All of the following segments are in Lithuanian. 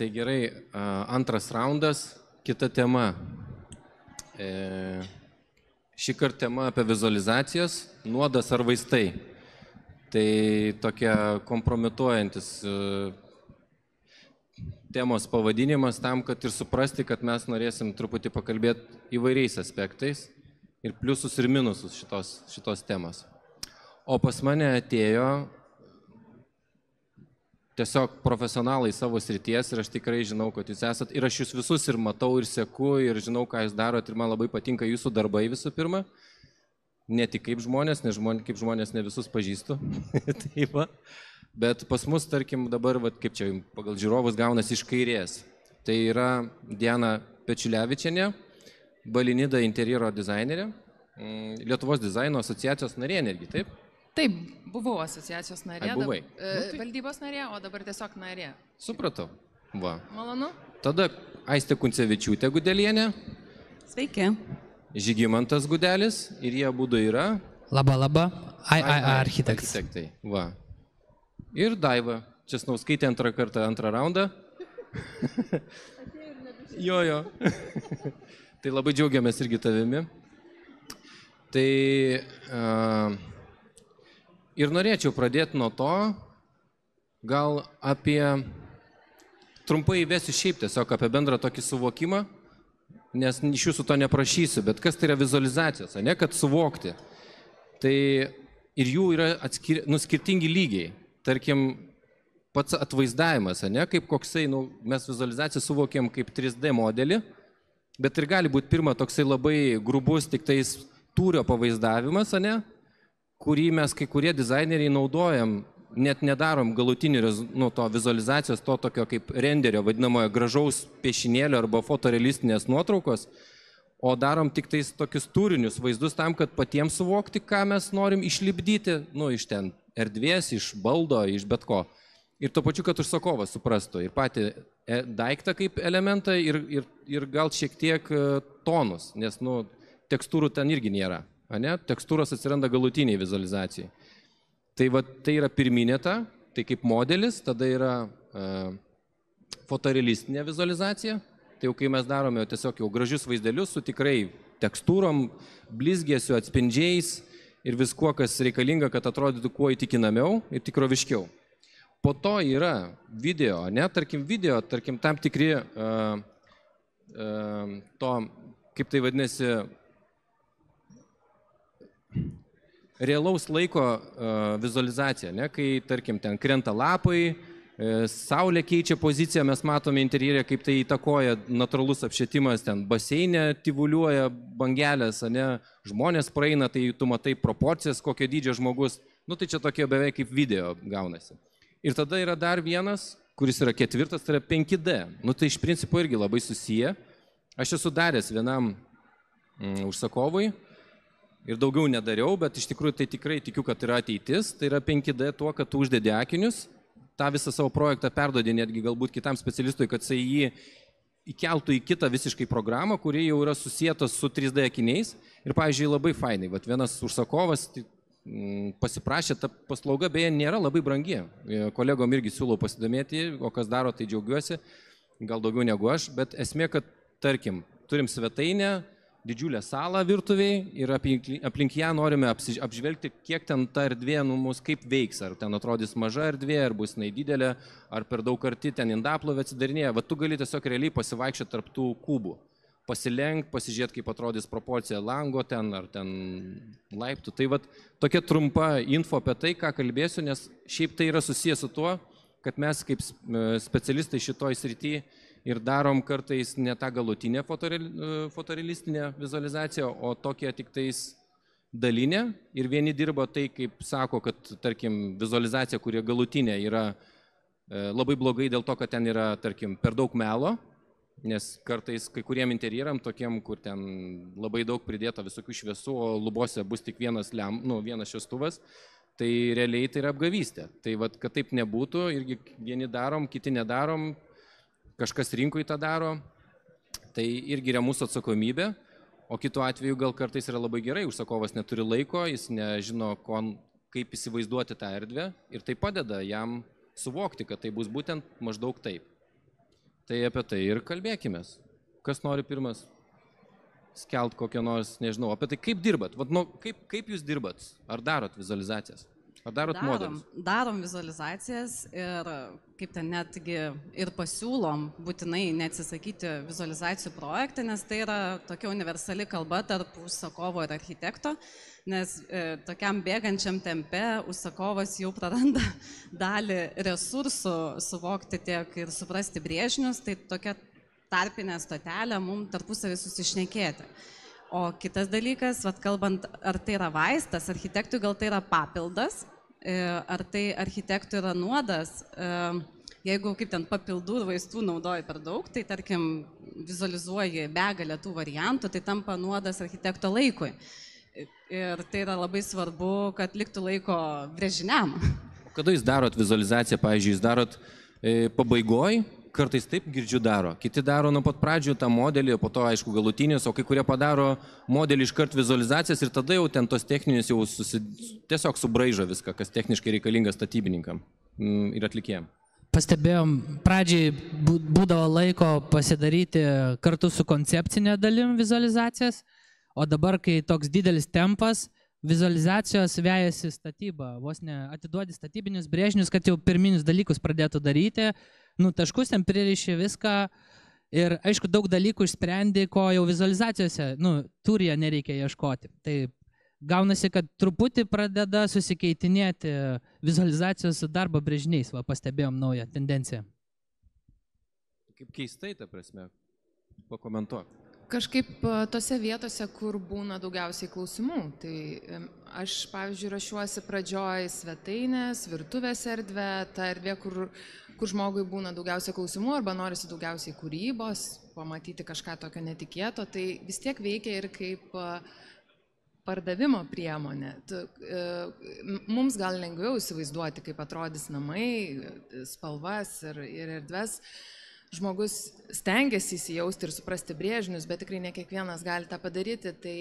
Tai gerai, antras raundas, kita tema. Šį kartą tema apie vizualizacijas, nuodas ar vaistai. Tai tokia kompromituojantis temos pavadinimas tam, kad ir suprasti, kad mes norėsim truputį pakalbėti įvairiais aspektais ir pliusus ir minusus šitos temos. O pas mane atėjo tiesiog profesionalai savo srities ir aš tikrai žinau, kad jūs esat ir aš jūs visus ir matau ir seku ir žinau, ką jūs darot ir man labai patinka jūsų darbai visų pirma. Ne tik kaip žmonės, nes kaip žmonės ne visus pažįstu. Taip, bet pas mus, tarkim, dabar, kaip čia pagal žiūrovus gaunasi iš kairės. Tai yra Diana Pečiulevičienė, Balinida interjero dizainerė, Lietuvos dizaino asociacijos narė netgi, taip? Taip, buvau asociacijos narė, buvai. Valdybos narė, o dabar tiesiog narė. Supratau. Va. Malonu. Tada Aistė Kuncevičiūtė Gudelienė. Sveiki. Žygimantas Gudelis ir jie abudu yra. Laba. Architektai. Va. Ir Daiva Česnauskaitė antrą raundą. Jo. Tai labai džiaugiamės irgi tavimi. Tai ir norėčiau pradėti nuo to, gal apie, trumpai įvesiu šiaip tiesiog apie bendrą tokį suvokimą, nes iš jūsų to neprašysiu, bet kas tai yra vizualizacijos, ne, kad suvokti. Tai ir jų yra skirtingi lygiai. Tarkim, pats atvaizdavimas, ne, kaip koksai, mes vizualizaciją suvokėm kaip 3D modelį, bet ir gali būti pirma toksai labai grubus, tik tais tūrio pavaizdavimas, ne, kurį mes kai kurie dizaineriai naudojam, net nedarom galutinių to vizualizacijos, to tokio kaip renderio, vadinamojo gražaus piešinėlio arba fotorealistinės nuotraukos, o darom tik tais tokius turinius vaizdus tam, kad patiems suvokti, ką mes norim išlipdyti, iš ten erdvės, iš baldo, iš bet ko. Ir tuo pačiu, kad užsakovas suprastų ir patį daiktą kaip elementą ir gal šiek tiek tonus, nes tekstūrų ten irgi nėra. Tekstūros atsiranda galutiniai vizualizacijai. Tai yra pirminė tai kaip modelis, tada yra fotorealistinė vizualizacija. Tai jau kai mes darome tiesiog jau gražius vaizdelius su tikrai tekstūrom, blizgėsiu, atspindžiais ir viskuo, kas reikalinga, kad atrodytų kuo įtikinamiau ir tikroviškiau. Po to yra video, tarkim tam tikri to, kaip tai vadinasi, realaus laiko vizualizacija, kai, tarkim, ten krenta lapai, saulė keičia poziciją, mes matome interjerė, kaip tai įtakoja natūralus apšvietimas, ten baseinė tyvuliuoja bangelės, žmonės praeina, tai tu matai proporcijas, kokio dydžio žmogus, tai čia tokie beveik kaip video gaunasi. Ir tada yra dar vienas, kuris yra ketvirtas, tai yra 5D. Tai iš principo irgi labai susiję. Aš esu daręs vienam užsakovui, ir daugiau nedariau, bet iš tikrųjų tai tikrai tikiu, kad yra ateitis. Tai yra 5D tuo, kad tu uždedi akinius, tą visą savo projektą perdodi netgi galbūt kitam specialistui, kad jisai jį įkeltų į kitą visiškai programą, kuri jau yra susietos su 3D akiniais. Ir, pavyzdžiui, labai fainai. Vienas užsakovas pasiprašė, ta paslauga beje nėra labai brangi. Kolegom irgi siūlau pasidomėti, o kas daro, tai džiaugiuosi, gal daugiau negu aš, bet esmė, kad, tarkim, turim svetainę, didžiulę salą virtuviai ir aplink ją norime apžvelgti, kiek ten ta erdvė mus kaip veiks, ar ten atrodys maža erdvė, ar bus jinai didelė, ar per daug arti ten indaplovė atsidarinėja. Tu gali tiesiog realiai pasivaikščioti tarp tų kubų, pasilenkti, pasižiūrėti, kaip atrodys proporcija lango ten, ar ten laiptų. Tai tokia trumpa info apie tai, ką kalbėsiu, nes šiaip tai yra susijęs su tuo, kad mes kaip specialistai šitoj srity ir darom kartais ne tą galutinę fotorealistinę vizualizaciją, o tokią tik tais dalinę. Ir vieni dirba tai, kaip sako, kad, tarkim, vizualizacija, kuri galutinė, yra labai blogai dėl to, kad ten yra, tarkim, per daug melo, nes kartais kai kuriem interjeram, tokiem, kur ten labai daug pridėta visokių šviesų, o lubose bus tik vienas šviestuvas, tai realiai tai yra apgavystė. Tai kad taip nebūtų, irgi vieni darom, kiti nedarom, kažkas rinkui tą daro, tai irgi yra mūsų atsakomybė, o kitu atveju gal kartais yra labai gerai, užsakovas neturi laiko, jis nežino, kaip įsivaizduoti tą erdvę ir tai padeda jam suvokti, kad tai bus būtent maždaug taip. Tai apie tai ir kalbėkime. Kas nori pirmas skelt kokią nors, nežinau, apie tai kaip dirbat? Vat, nu, kaip jūs dirbat? Ar darot vizualizacijas? Ar darot modelius? Darom vizualizacijas ir kaip ten netgi ir pasiūlom būtinai neatsisakyti vizualizacijų projektą, nes tai yra tokia universali kalba tarp užsakovo ir architekto, nes tokiam bėgančiam tempe užsakovas jau praranda dalį resursų suvokti tiek ir suprasti brėžinius, tai tokia tarpinė stotelė mums tarpusavį susišnekėti. O kitas dalykas, vat, kalbant, ar tai yra vaistas, architektui gal tai yra papildas, ar tai architektui yra nuodas, jeigu kaip ten papildų ir vaistų naudoji per daug, tai tarkim vizualizuoji begalę tų variantų, tai tampa nuodas architekto laikui. Ir tai yra labai svarbu, kad liktų laiko brėžiniam. Kada jūs darot vizualizaciją, pavyzdžiui, jūs darot pabaigoj? Kartais taip girdžiu daro, kiti daro nuo pat pradžių tą modelį, po to aišku galutinis, o kai kurie padaro modelį iškart vizualizacijas ir tada jau ten tos techninius jau tiesiog subraižo viską, kas techniškai reikalinga statybininkam ir atlikėjam. Pastebėjom, pradžiai būdavo laiko pasidaryti kartu su koncepcinė dalim vizualizacijas, o dabar, kai toks didelis tempas, vizualizacijos vejasi statybą, vos ne atiduodi statybinius brėžinius, kad jau pirminius dalykus pradėtų daryti, taškus ten pririši viską ir aišku daug dalykų išsprendi, ko jau vizualizacijose, turija nereikia ieškoti. Tai gaunasi, kad truputį pradeda susikeitinėti vizualizacijos su darbo brėžiniais, pastebėjom naują tendenciją. Kaip keistai, ta prasme, pakomentuok. Kažkaip tose vietose, kur būna daugiausiai klausimų. Tai aš, pavyzdžiui, rašiuosi pradžioj svetainės, virtuvės erdvę, ta erdvė, kur žmogui būna daugiausiai klausimų arba norisi daugiausiai kūrybos, pamatyti kažką tokio netikėto, tai vis tiek veikia ir kaip pardavimo priemonė. Mums gal lengviau įsivaizduoti, kaip atrodys namai, spalvas ir erdves. Žmogus stengiasi įsijausti ir suprasti brėžinius, bet tikrai ne kiekvienas gali tą padaryti. Tai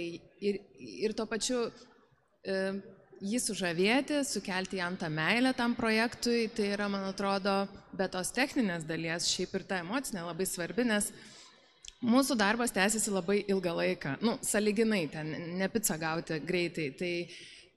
ir tuo pačiu jį sužavėti, sukelti jam tą meilę tam projektui, tai yra, man atrodo, be tos techninės dalies, šiaip ir ta emocinė labai svarbi, nes mūsų darbas tęsiasi labai ilgą laiką. Sąlyginai, ten ne picą gauti greitai. Tai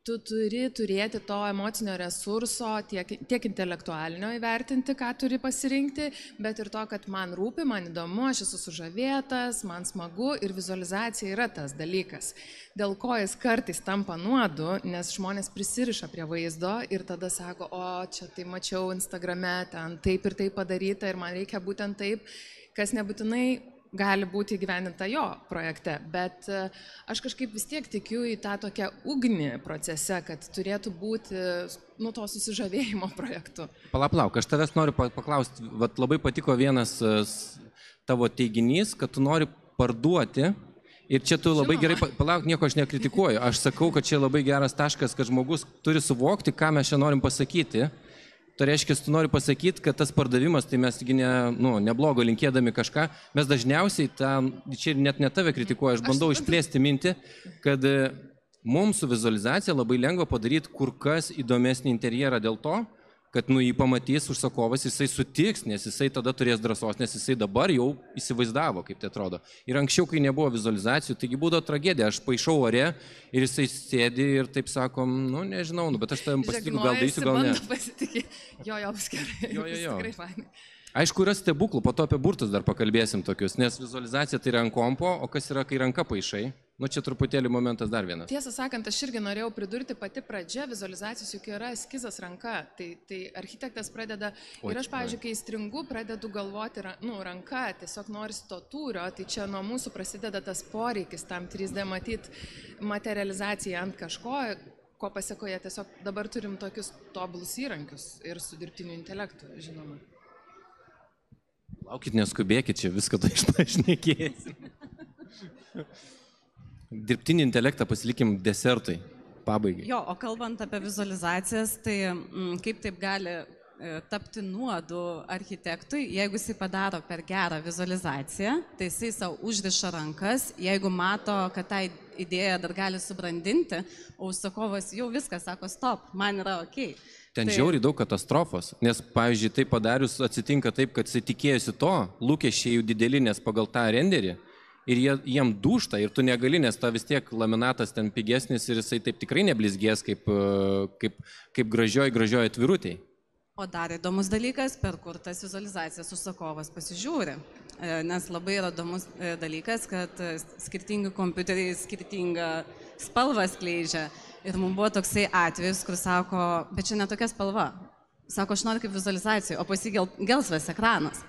tu turi turėti to emocinio resurso, tiek intelektualinio įvertinti, ką turi pasirinkti, bet ir to, kad man rūpi, man įdomu, aš esu sužavėtas, man smagu ir vizualizacija yra tas dalykas. Dėl ko jis kartais tampa nuodu, nes žmonės prisiriša prie vaizdo ir tada sako, o čia tai mačiau Instagrame, ten taip ir taip padaryta ir man reikia būtent taip, kas nebūtinai gali būti įgyvendinta jo projekte, bet aš kažkaip vis tiek tikiu į tą tokią ugnį procese, kad turėtų būti to susižavėjimo projektu. Palauk, aš tavęs noriu paklausti, labai patiko vienas tavo teiginys, kad tu nori parduoti ir čia tu labai gerai, palauk, nieko aš nekritikuoju, aš sakau, kad čia labai geras taškas, kad žmogus turi suvokti, ką mes čia norim pasakyti. Tai reiškia, tu nori pasakyti, kad tas pardavimas, tai mes neblogo linkėdami kažką, mes dažniausiai, čia net ne tave kritikuoju, aš bandau išplėsti mintį, kad mums su vizualizacija labai lengva padaryti kur kas įdomesnį interjerą dėl to, kad jį pamatys užsakovas, jisai sutiks, nes jisai tada turės drąsos, nes jisai dabar jau įsivaizdavo, kaip tai atrodo. Ir anksčiau, kai nebuvo vizualizacijų, taigi būdavo tragedija, aš paišau ore ir jisai sėdi ir taip sakom, nežinau, bet aš tavim pasitikiu, gal darysiu, gal ne. Jo, bus gerai. Tikrai fainai. Aišku, yra stebuklų, po to apie burtus dar pakalbėsim tokius, nes vizualizacija tai yra ant kompo, o kas yra, kai ranka paišai? Čia truputėlį momentas dar vienas. Tiesą sakant, aš irgi norėjau pridurti pati pradžia vizualizacijos, juk yra eskizas ranka, tai architektas pradeda, ir aš, pavyzdžiui, kai stringu, pradedu galvoti, ranka, tiesiog norisi to tūrio, tai čia nuo mūsų prasideda tas poreikis tam 3D matyti materializaciją ant kažko, ko pasiekoje tiesiog dabar turim tokius tobulus įrankius ir su dirbtiniu intelektu, žinoma. Laukit, neskubėkit, čia viską tai išpašnekėsim. Dirbtinį intelektą pasilikim desertui, pabaigai. Jo, o kalbant apie vizualizacijas, tai kaip taip gali tapti nuodu architektui, jeigu jisai padaro per gerą vizualizaciją, tai jisai savo užriša rankas, jeigu mato, kad tą idėją dar gali subrandinti, o užsakovas jau viskas sako, stop, man yra okei. Ten žiauriai daug katastrofos, nes, pavyzdžiui, tai padarius atsitinka taip, kad jisai tikėjosi to, lūkesčiai jų dideli, nes pagal tą renderį, ir jiem dūšta, ir tu negali, nes ta vis tiek laminatas ten pigesnis ir jisai taip tikrai neblizgės kaip gražioj atvirutėj. O dar įdomus dalykas, per kur tas vizualizacijas užsakovas pasižiūri, nes labai yra įdomus dalykas, kad skirtingi kompiuteriai skirtingą spalvą skleidžia. Ir mums buvo toksai atvejis, kur sako, bet čia netokia spalva. Sako, aš noriu kaip vizualizacijų, o pas jį gelsvas ekranas.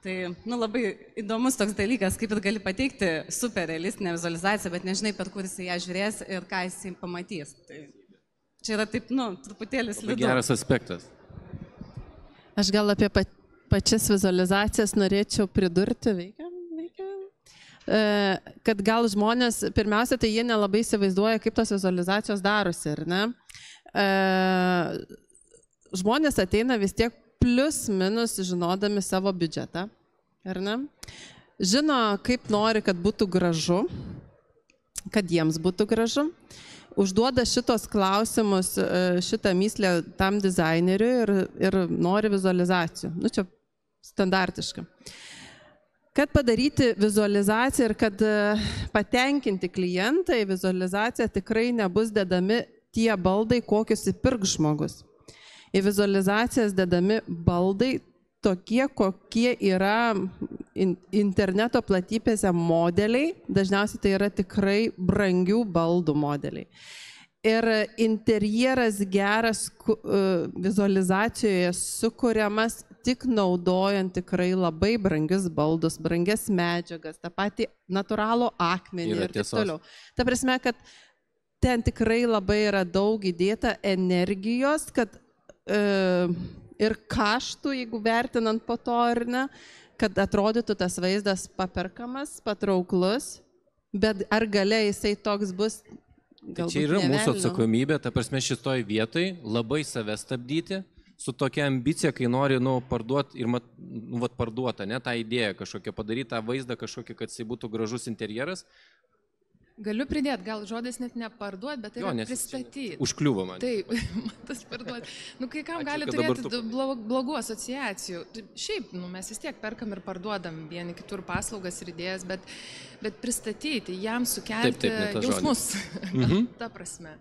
Tai labai įdomus toks dalykas, kaip ir gali pateikti super realistinę vizualizaciją, bet nežinai, per kur jisai ją žiūrės ir ką jisai pamatys. Tai čia yra taip, truputėlį slidu. Geras aspektas. Aš gal apie pačias vizualizacijas norėčiau pridurti, kad gal žmonės, pirmiausia, tai jie nelabai įsivaizduoja, kaip tos vizualizacijos darosi, ar ne? Žmonės ateina vis tiek plius minus žinodami savo biudžetą, ar ne? Žino, kaip nori, kad būtų gražu, kad jiems būtų gražu. Užduoda šitos klausimus, šitą myslę tam dizaineriui ir nori vizualizacijų. Čia standartiška. Kad padaryti vizualizaciją ir kad patenkinti klientą į vizualizaciją tikrai nebus dedami tie baldai, kokius įpirks žmogus. Į vizualizacijas dedami baldai tokie, kokie yra interneto platybėse modeliai, dažniausiai tai yra tikrai brangių baldų modeliai. Ir interjeras geras vizualizacijoje sukuriamas tik naudojant tikrai labai brangius baldus, brangias medžiagas, tą patį natūralų akmenį ir taip toliau. Ta prasme, kad ten tikrai labai yra daug įdėta energijos, kad ir kaštų, jeigu vertinant po to ar ne, kad atrodytų tas vaizdas paperkamas, patrauklus, bet ar galia jisai toks bus? Tai čia yra mūsų atsakomybė, ta prasme šitoj vietoj labai save stabdyti su tokia ambicija, kai nori parduoti ir parduota, ne, tą idėją kažkokią padaryti, tą vaizdą kažkokį, kad jisai būtų gražus interjeras. Galiu pridėti, gal žodis net neparduoti, bet tai yra pristatyti. Užkliuvo man. Taip, tas parduoti. Kai kam gali turėti blogų asociacijų. Šiaip, mes vis tiek perkam ir parduodam vieni kitur paslaugas ir idėjas, bet pristatyti, jam sukelti jausmus. Ta prasme.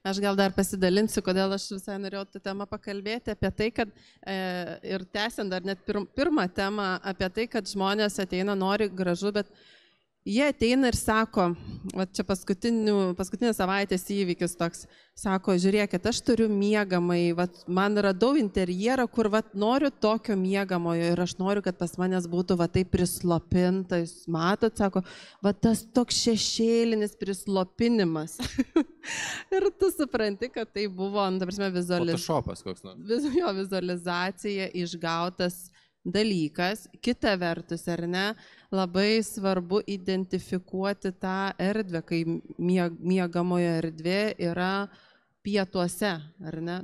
Aš gal dar pasidalinsiu, kodėl aš visai norėjau tą temą pakalbėti, apie tai, kad ir tęsiant dar net pirmą temą, apie tai, kad žmonės ateina, nori gražu, bet jie ateina ir sako, čia paskutinės savaitės įvykis toks, sako, žiūrėkit, aš turiu miegamąjį, man radau interjerą, kur noriu tokio miegamojo ir aš noriu, kad pas manęs būtų taip prislopinta, jūs matot, sako, tas toks šešėlinis prislopinimas. Ir tu supranti, kad tai buvo, Photoshopas koks nors. Vizualizacija, išgautas dalykas. Kita vertus, ar ne, labai svarbu identifikuoti tą erdvę, kai miegamojo erdvė yra pietuose, ar ne?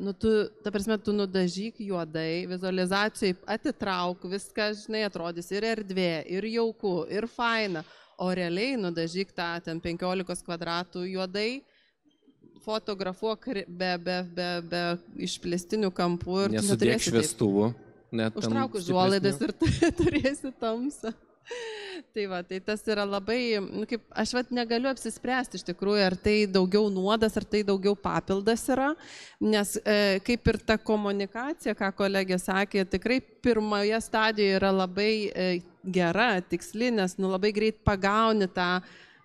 Ta prasme, tu nudažyk juodai, vizualizacijai atitrauk, viską, žinai, atrodys ir erdvė, ir jauku, ir faina, o realiai nudažyk tą 15 kvadratų juodai, fotografuok be išplėstinių kampų ir nesudėk šviestuvų. Užtrauk užuolaidas ir turėsi tamsą. Tai tas yra labai, aš negaliu apsispręsti iš tikrųjų, ar tai daugiau nuodas, ar tai daugiau papildas yra, nes kaip ir ta komunikacija, ką kolegė sakė, tikrai pirmoje stadijoje yra labai gera, tiksli, nes labai greit pagauni tą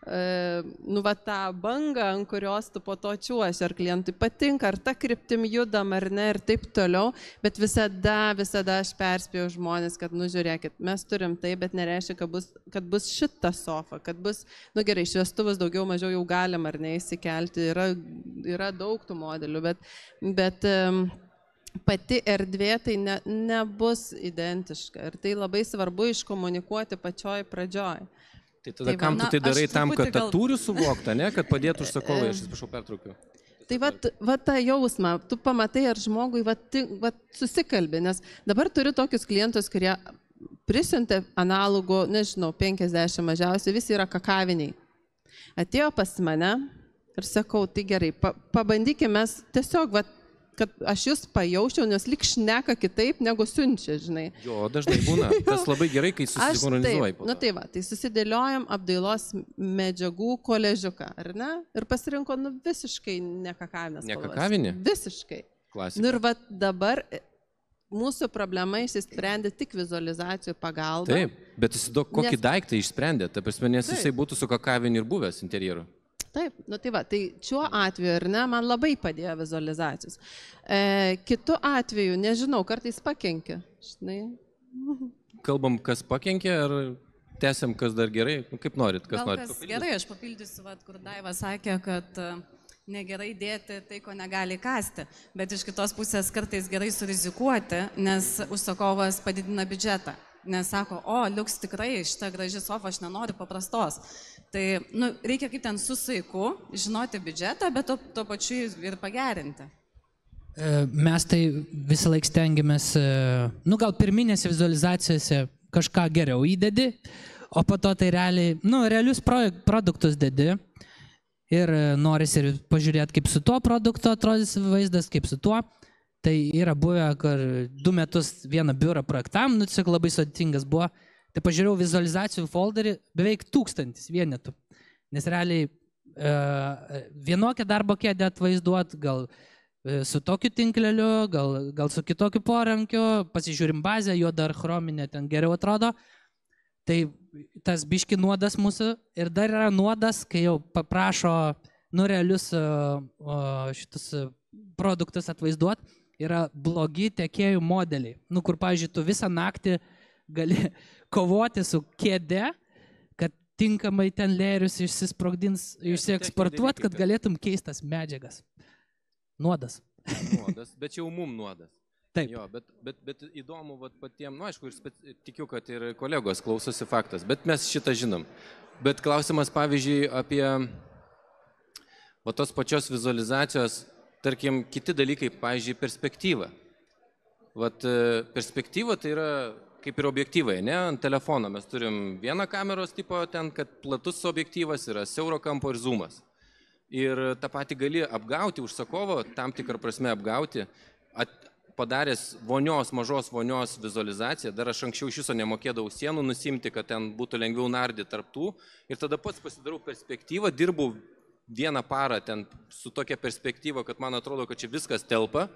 tą bangą, ant kurios tu po to čiuoši, ar klientui patinka, ar ta kryptim judam, ar ne, ir taip toliau, bet visada aš perspėjau žmonės, kad, žiūrėkit, mes turim tai, bet nereiškia, kad bus šita sofa, kad bus, gerai, šviestuvus daugiau mažiau jau galim, ar ne, įsikelti, yra daug tų modelių, bet pati erdvė tai nebus identiška ir tai labai svarbu iškomunikuoti pačioj pradžioj. Tai tada kam tu tai darai tam, kad tą turiu suvokti, ne, kad padėtų užsakovai, aš atsiprašau, pertraukiau. Tai va tą jausmą, tu pamatai, ar žmogui susikalbi, nes dabar turiu tokius klientus, kurie prisiuntė analogų, nežinau, 50 mažiausiai, visi yra kakaviniai. Atėjo pas mane ir sakau, tai gerai, pabandykime tiesiog, kad aš jūs pajaučiau, nes lyg šneka kitaip, negu siunčia, žinai. Jo, dažnai būna. Tas labai gerai, kai susikronizuoji. Tai susidėliojam apdailos medžiagų koležiuką, ar ne? Ir pasirinko, visiškai nekakavinės. Nekakavinė? Visiškai. Klasika. Ir dabar mūsų problema išsisprendė tik vizualizacijų pagalba. Taip, bet įsivaizduok, kokį daiktą išsprendė, ta prasme, nes jisai būtų su kakaviniu ir buvęs interjeru. Taip, tai šiuo atveju, ar ne, man labai padėjo vizualizacijos. Kitu atveju, nežinau, kartais pakenkia. Žinai. Kalbam, kas pakenkia, ar tęsiam, kas dar gerai, kaip norit, kas norit. Kas gerai, aš papildysiu, kur Daiva sakė, kad negerai dėti tai, ko negali kasti, bet iš kitos pusės kartais gerai surizikuoti, nes užsakovas padidina biudžetą. Nes sako, liuks tikrai, šitą graži sofa aš nenoriu paprastos. Tai reikia kaip ten su saiku, žinoti biudžetą, bet tuo pačiu ir pagerinti. Mes tai visą laiką stengiamės, gal pirminėse vizualizacijose kažką geriau įdedi, o po to tai realius produktus dedi ir norisi ir pažiūrėti, kaip su tuo produktu atrodys vaizdas, kaip su tuo. Tai yra buvę, kad 2 metus vieną biurą projektavom, tiesiog labai sudėtingas buvo. Tai pažiūrėjau vizualizacijų folderį, beveik 1000 vienetų. Nes realiai vienokią darbo kėdę atvaizduot, gal su tokiu tinkleliu, gal su kitokiu porankiu, pasižiūrim bazę, juoda ar chrominė, ten geriau atrodo. Tai tas biški nuodas mūsų ir dar yra nuodas, kai jau paprašo realius šitus produktus atvaizduot. Yra blogi tiekėjų modeliai, kur, pavyzdžiui, tu visą naktį gali kovoti su kėde, kad tinkamai ten lėrius išsieksportuot, kad galėtum keistas medžiagas. Nuodas. Nuodas, bet jau mum nuodas. Taip. Jo, bet įdomu patiems, aišku, ir tikiu, kad ir kolegos klausosi faktas, bet mes šitą žinom. Bet klausimas, pavyzdžiui, apie tos pačios vizualizacijos, tarkim, kiti dalykai, pavyzdžiui, perspektyva. Perspektyva tai yra kaip ir objektyvai, ne? Ant telefono mes turim vieną kameros tipo ten, kad platus objektyvas yra siauro kampo ir zoomas. Ir tą patį gali apgauti užsakovo, tam tikrą prasme apgauti, padaręs mažos vonios vizualizaciją, dar aš anksčiau iš viso nemokėdavau sienų nusimti, kad ten būtų lengviau nardyti tarptų. Ir tada pats pasidarau perspektyvą, dirbu vieną parą ten su tokia perspektyva, kad man atrodo, kad čia viskas telpa,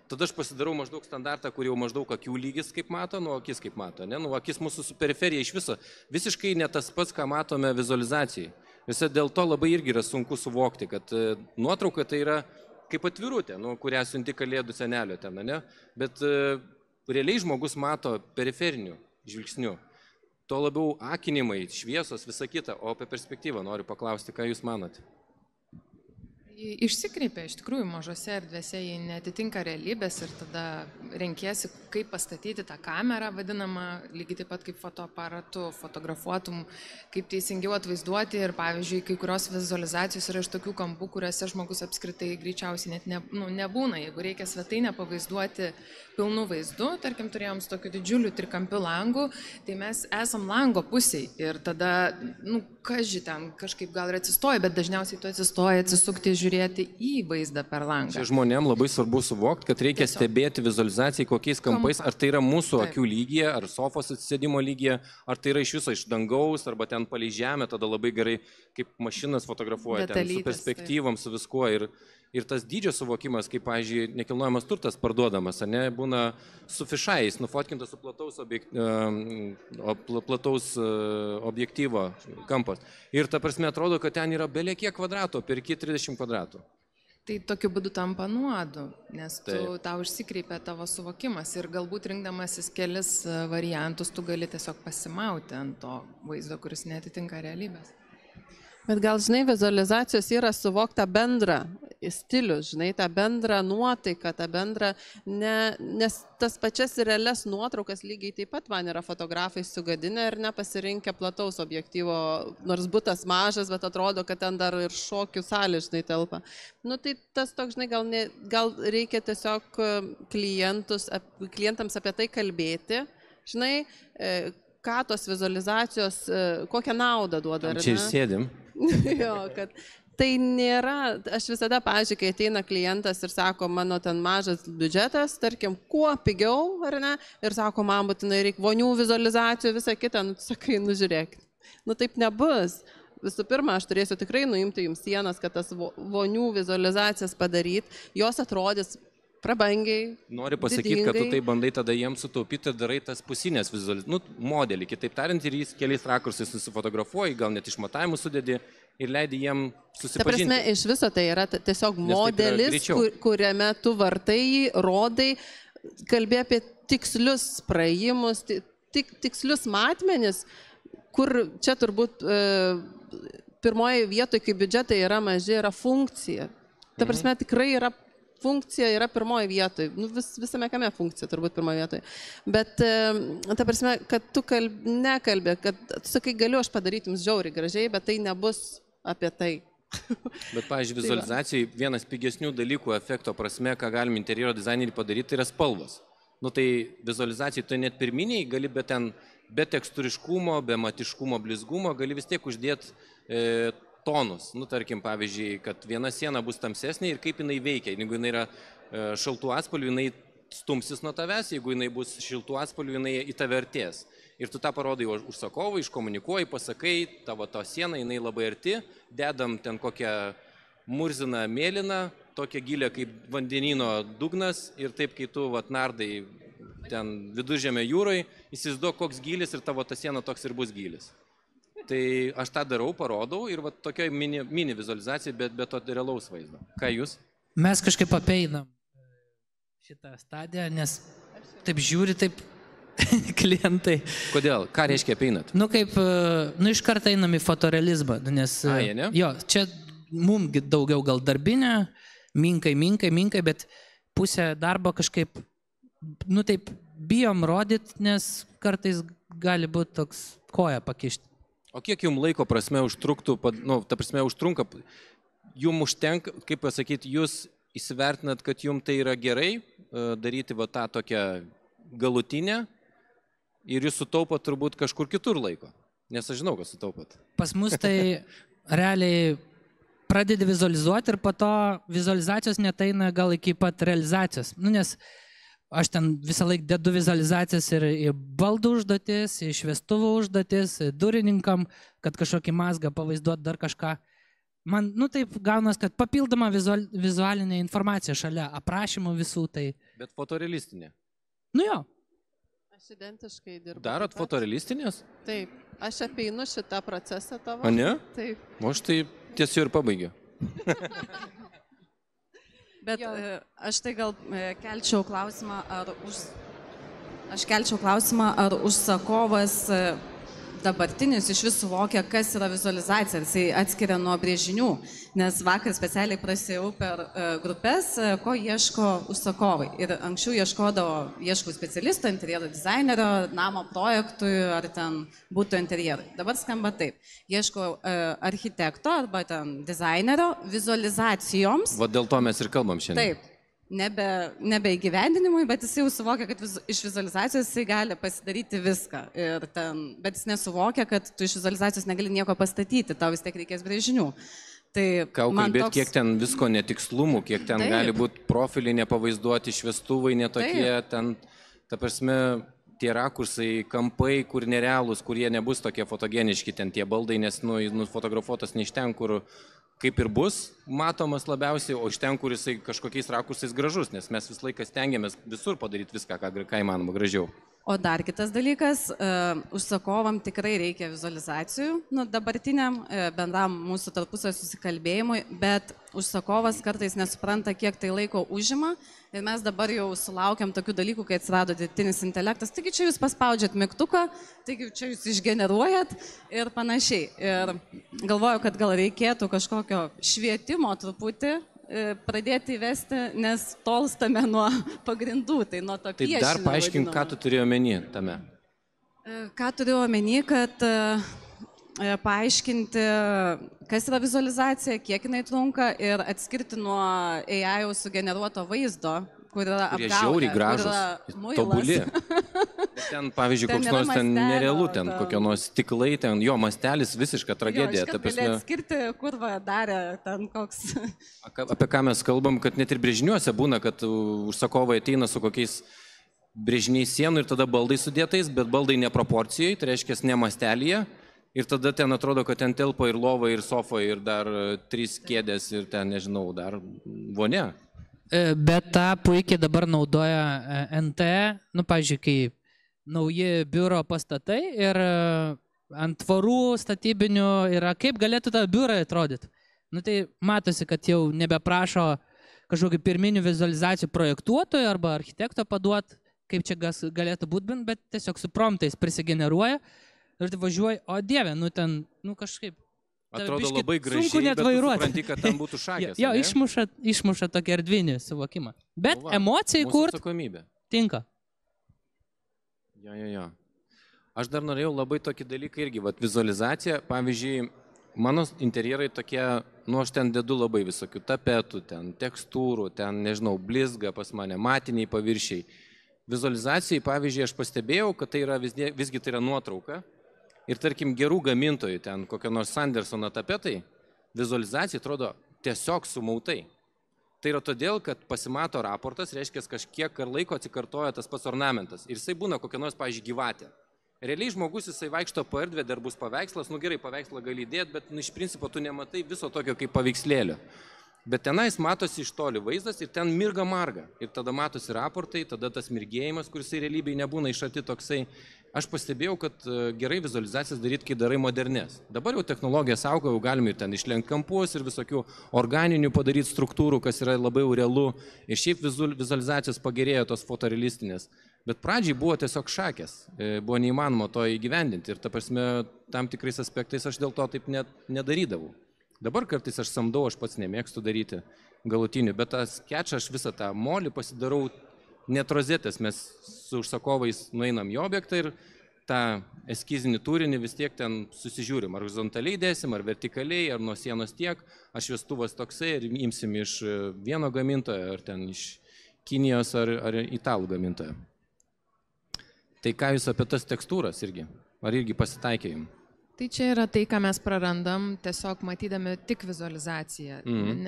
tada aš pasidarau maždaug standartą, kur jau maždaug akių lygis kaip mato, akis kaip mato, ne? Akis mūsų su periferija iš viso visiškai ne tas pats, ką matome vizualizacijai. Visą dėl to labai irgi yra sunku suvokti, kad nuotrauka tai yra kaip atvirutė, kurią siunti kalėdų senelio ten, ne? Bet realiai žmogus mato periferinių žvilgsnių. To labiau akinimai, šviesos, visa kita, o apie perspektyvą noriu paklausti, ką jūs manote. Išsikreipia, iš tikrųjų, mažose erdvėse jie netitinka realybės ir tada renkiesi, kaip pastatyti tą kamerą, vadinamą, lygiai taip pat kaip fotoaparatu, fotografuotum, kaip teisingiau atvaizduoti ir, pavyzdžiui, kai kurios vizualizacijos yra iš tokių kampų, kuriuose žmogus apskritai greičiausiai net nebūna. Jeigu reikia svetainę pavaizduoti pilnų vaizdų, tarkim, turėjom su tokiu didžiuliu trikampiu langu, tai mes esam lango pusiai ir tada, kažkai ten kažkaip gal ir atsistoji, bet dažniausiai tu atsistoji atsisukti žiūrėti į vaizdą per langą. Čia žmonėms labai svarbu suvokti, kad reikia stebėti vizualizacijai kokiais kampais, ar tai yra mūsų akių lygyje, ar sofos atsisėdimo lygyje, ar tai yra iš viso iš dangaus, arba ten palei žemę, tada labai gerai, kaip mašinas fotografuoja, ten su perspektyvom, su viskuo. Ir tas dydžio suvokimas, kaip, pavyzdžiui, nekilnojamas turtas parduodamas, ne, būna su fišais, nufotkintas su plataus objektyvo kampas. Ir ta prasme atrodo, kad ten yra belie kiek kvadratų, perki 30 kvadratų. Tai tokiu būdu tampa nuodu, nes tau išsikreipia tavo suvokimas ir galbūt rinkdamasis kelis variantus, tu gali tiesiog pasimauti ant to vaizdo, kuris netitinka realybės. Bet gal, žinai, vizualizacijos yra suvokta bendra. stilių, žinai, tą bendrą nuotaiką, tą bendrą, nes tas pačias realias nuotraukas lygiai taip pat man yra fotografai sugadinę ir nepasirinkę plataus objektyvo, nors butas mažas, bet atrodo, kad ten dar ir šokių salė, žinai, telpa. Nu tai tas toks, žinai, gal reikia tiesiog klientams apie tai kalbėti, žinai, ką tos vizualizacijos, kokią naudą duoda. Čia ir sėdim. Jo, kad tai nėra, aš visada, pavyzdžiui, kai ateina klientas ir sako, mano ten mažas biudžetas, tarkim, kuo pigiau, ar ne, ir sako, man būtinai reikia vonių vizualizacijų, visą kitą, nu, sakai, nu, žiūrėkit. Nu, taip nebus. Visų pirma, aš turėsiu tikrai nuimti jums sienas, kad tas vonių vizualizacijas padaryti, jos atrodys prabangiai. Nori pasakyti, kad tu tai bandai tada jiems sutaupyti ir darai tas pusinės vizualizacijas, modelį, kitaip tariant, ir jis keliais rakursais nusifotografuoji, gal net išmatavimų sudedi ir leidi jiem susipažinti. Ta prasme, iš viso tai yra tiesiog modelis, kuriame tu vartai jį, rodai, kalbė apie tikslius praėjimus, tikslius matmenis, kur čia turbūt pirmoje vietoje, kai biudžetai yra maži, yra funkcija. Ta prasme, tikrai yra funkcija yra pirmoje vietoje, nu, visame kame funkcija turbūt pirmoje vietoje. Bet ta prasme, kad tu nekalbė, kad tu sakai, galiu aš padaryti jums žiauriai gražiai, bet tai nebus apie tai. Bet, pavyzdžiui, vizualizacijai vienas pigesnių dalykų efekto prasme, ką galim interjero dizaineriai padaryti, tai yra spalvos. Nu tai vizualizacijai tai net pirminiai gali, bet ten be tekstūriškumo, be matiškumo, blizgumo gali vis tiek uždėti tonus. Nu, tarkim, pavyzdžiui, kad viena siena bus tamsesnė ir kaip jinai veikia. Jeigu jinai yra šaltų atspalvių, jinai stumsis nuo tavęs, jeigu jinai bus šiltų atspalvių, jinai į tave artės. Ir tu tą parodai užsakovui, iškomunikuoji, pasakai, tavo to siena, jinai labai arti, dedam ten kokią murziną mėlyną, tokią gilę kaip vandenino dugnas ir taip, kai tu nardai ten Viduržemio jūroje, įsivaizduok, koks gylis ir tavo ta siena toks ir bus gylis. Tai aš tą darau, parodau ir tokia mini vizualizacija, bet be to realaus vaizdo. Ką jūs? Mes kažkaip apeinam šitą stadiją, nes taip žiūri, taip klientai. Kodėl? Ką reiškia apeinat? Nu kaip, iš karto einam į fotorealizmą, nes jo, čia mums daugiau gal darbinė, minkai, bet pusę darbo kažkaip, nu taip, bijom rodyti, nes kartais gali būti toks koja pakišti. O kiek jums laiko prasme užtruktų, ta prasme užtrunka, jums užtenka, kaip pasakyti, jūs įsivertinat, kad jums tai yra gerai daryti tą tokią galutinę ir jūs sutaupot turbūt kažkur kitur laiko, nes aš žinau, kad sutaupot. Pas mus tai realiai pradedi vizualizuoti ir po to vizualizacijos neteina gal iki pat realizacijos, nes aš ten visą laiką dedu vizualizacijas ir į baldų užduotis, į šviestuvų užduotis, durininkam, kad kažkokį mazgą pavaizduot dar kažką. Man, taip gaunas, kad papildoma vizualinė informacija šalia aprašymų visų tai. Bet fotorealistinė? Nu jo. Aš identiškai dirbu. Darot fotorealistinės? Taip. Aš apeinu šitą procesą tavo. O ne? Taip. O aš tai tiesiog ir pabaigiu. Bet aš tai gal kelčiau klausimą, ar užsakovas dabartinis iš vis suvokia, kas yra vizualizacija, jisai atskiria nuo brėžinių, nes vakar specialiai prasėjau per grupės, ko ieško užsakovai. Ir anksčiau ieškau specialisto, interjero dizainerio, namo projektui ar ten būtų interjerui. Dabar skamba taip. Ieško architekto arba ten dizainerio vizualizacijoms. Va dėl to mes ir kalbam šiandien. Taip. Nebe įgyvendinimui, bet jis jau suvokia, kad iš vizualizacijos jisai gali pasidaryti viską. Bet jis nesuvokia, kad tu iš vizualizacijos negali nieko pastatyti, tau vis tiek reikės brėžinių. Ką kalbėti, kiek ten visko netikslumų, kiek ten gali būti profiliai nepavaizduoti, šviestuvai netokie, ten, ta prasme, tie rakursai, kampai, kur nerealūs, kurie nebus tokie fotogeniški, ten tie baldai, nes nufotografuotas ne iš ten, kur kaip ir bus matomas labiausiai, o iš ten, kur jisai kažkokiais rakursais gražus, nes mes visą laiką stengiamės visur padaryti viską, ką įmanoma gražiau. O dar kitas dalykas, užsakovam tikrai reikia vizualizacijų, dabartiniam bendram mūsų tarpusavio susikalbėjimui, bet užsakovas kartais nesupranta, kiek tai laiko užima ir mes dabar jau sulaukiam tokių dalykų, kai atsirado dirbtinis intelektas, taigi čia jūs paspaudžiat mygtuką, taigi čia jūs išgeneruojat ir panašiai. Ir galvoju, kad gal reikėtų kažkokio švietimo truputį pradėti įvesti, nes tolstame nuo pagrindų, tai nuo to piešinio. Tai dar paaiškink, ką tu turėjai omeny tame. Ką turiu omeny, kad paaiškinti, kas yra vizualizacija, kiek jinai trunka ir atskirti nuo AI sugeneruoto vaizdo, kur yra apgaulė, žiauriai gražus, tobuli. Ten, pavyzdžiui, koks nors ten nerealu, ten kokie nors stiklai, ten jo mastelis visiška tragedija. Jo, gali atskirti, kur darė ten koks. Apie ką mes kalbam, kad net ir brėžiniuose būna, kad užsakovai ateina su kokiais brėžiniais sienų ir tada baldai sudėtais, bet baldai neproporcijai, tai reiškia ne mastelyje. Ir tada ten atrodo, kad ten telpa ir lova, ir sofa, ir dar 3 kėdės, ir ten, nežinau, dar vonia. Bet tą puikiai dabar naudoja NT, nu, pavyzdžiui, kai nauji biuro pastatai ir ant tvorų statybinių yra, kaip galėtų tą biurą atrodyti. Nu, tai matosi, kad jau nebeprašo kažkokių pirminių vizualizacijų projektuotojų arba architekto paduot, kaip čia galėtų būti, bet tiesiog su promptais prisigeneruoja. Ir tai važiuoji, o dieve, nu ten, nu kažkaip. Atrodo labai gražiai, bet tu supranti, kad ten būtų šakės. Jo, išmuša tokį erdvinį suvokimą. Bet emocijai kurt tinka. Jo. Aš dar norėjau labai tokį dalyką irgi, vizualizacija, pavyzdžiui, mano interjerai tokie, nu aš ten dedu labai visokių tapetų, ten tekstūrų, ten, nežinau, blizga pas mane, matiniai paviršiai. Vizualizacijai, pavyzdžiui, aš pastebėjau, kad tai yra visgi tai yra nuotrauka. Ir tarkim, gerų gamintojų, ten kokio nors Sandersono tapetai, vizualizacija atrodo tiesiog sumautai. Tai yra todėl, kad pasimato raportas, reiškia, kažkiek laiko atsikartoja tas pats ornamentas. Ir jisai būna kokia nors, pavyzdžiui, gyvatė. Realiai žmogus jisai vaikšto po erdvę, dar bus paveikslas, nu gerai, paveikslą gali įdėti, bet iš principo tu nematai viso tokio kaip paveikslėlio. Bet tenais matosi iš toli vaizdas ir ten mirga marga. Ir tada matosi raportai, tada tas mirgėjimas, kuris realybėje nebūna iš arti toksai. Aš pastebėjau, kad gerai vizualizacijas daryti, kai darai modernės. Dabar jau technologijas auga, jau galime ir ten išlenkti kampus ir visokių organinių padaryti struktūrų, kas yra labai realu. Ir šiaip vizualizacijos pagerėjo tos fotorealistinės. Bet pradžiai buvo tiesiog šakės, buvo neįmanoma to įgyvendinti. Ir ta prasme, tam tikrais aspektais aš dėl to taip net nedarydavau. Dabar kartais aš samdau, aš pats nemėgstu daryti galutinių, bet tą skečą aš visą tą molį pasidarau net rozetės, mes su užsakovais nueinam į objektą ir tą eskizinį turinį vis tiek ten susižiūrim, ar horizontaliai dėsim, ar vertikaliai, ar nuo sienos tiek, aš šviestuvas toksai ir imsim iš vieno gamintojo, ar ten iš Kinijos, ar italų gamintojo. Tai ką jūs apie tas tekstūras irgi? Ar irgi pasitaikė jums? Tai čia yra tai, ką mes prarandam, tiesiog matydami tik vizualizaciją.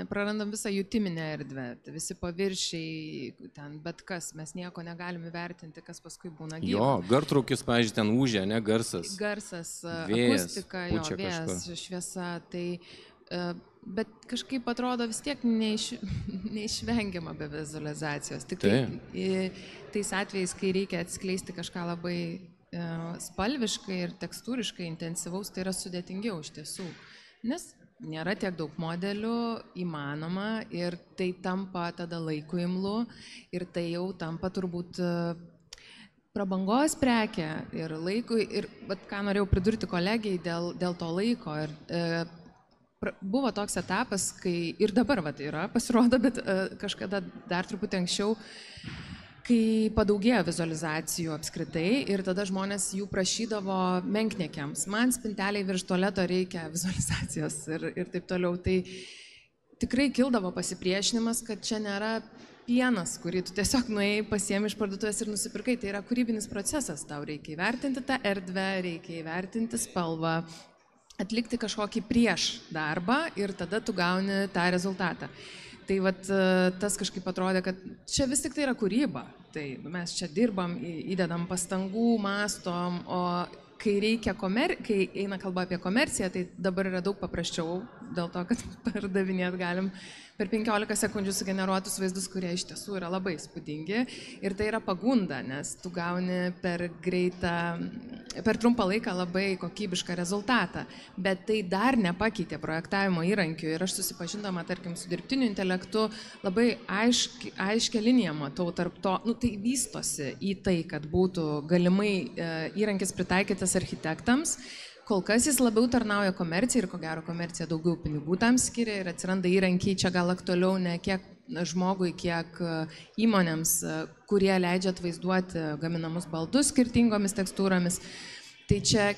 Prarandam visą jutiminę erdvę, visi paviršiai, ten bet kas, mes nieko negalim įvertinti, kas paskui būna gyva. Jo, gartraukis, pavyzdžiui, ten ūžia, ne, garsas. Garsas, vėjas, akustika, jo, vėjas, šviesa, tai, bet kažkaip atrodo vis tiek neišvengiama be vizualizacijos. Tik tais atvejais, kai reikia atskleisti kažką labai spalviškai ir tekstūriškai intensyvaus, tai yra sudėtingiau iš tiesų, nes nėra tiek daug modelių, įmanoma ir tai tampa tada laiku imlu ir tai jau tampa turbūt prabangos prekė ir laikui ir ką norėjau pridurti kolegijai dėl to laiko ir buvo toks etapas, kai ir dabar yra pasirodo, bet kažkada dar truputį anksčiau, kai padaugėjo vizualizacijų apskritai ir tada žmonės jų prašydavo menkniekiams. Man spinteliai virš tualeto reikia vizualizacijos ir taip toliau. Tai tikrai kildavo pasipriešinimas, kad čia nėra pienas, kurį tu tiesiog nuėjai, pasiėmė iš parduotuvės ir nusipirkai. Tai yra kūrybinis procesas. Tau reikia įvertinti tą erdvę, reikia įvertinti spalvą, atlikti kažkokį prieš darbą ir tada tu gauni tą rezultatą. Tai tas kažkaip atrodė, kad čia vis tik tai yra kūryba. Tai mes čia dirbam, įdedam pastangų, mastom, o kai eina kalba apie komerciją, tai dabar yra daug paprasčiau, dėl to, kad pardavinėt galim per 15 sekundžių sugeneruotus vaizdus, kurie iš tiesų yra labai įspūdingi. Ir tai yra pagunda, nes tu gauni per trumpą laiką labai kokybišką rezultatą. Bet tai dar nepakeitė projektavimo įrankių. Ir aš susipažindama, tarkim, su dirbtiniu intelektu, labai aiškia linija matau tarp to, tai vystosi į tai, kad būtų galimai įrankis pritaikytas architektams, Kol kas jis labiau tarnauja komercijai ir ko gero komercija daugiau pinigų tam skiria ir atsiranda įrankiai, čia gal aktualiau ne kiek žmogui, kiek įmonėms, kurie leidžia atvaizduoti gaminamus baldus skirtingomis tekstūromis. Tai čia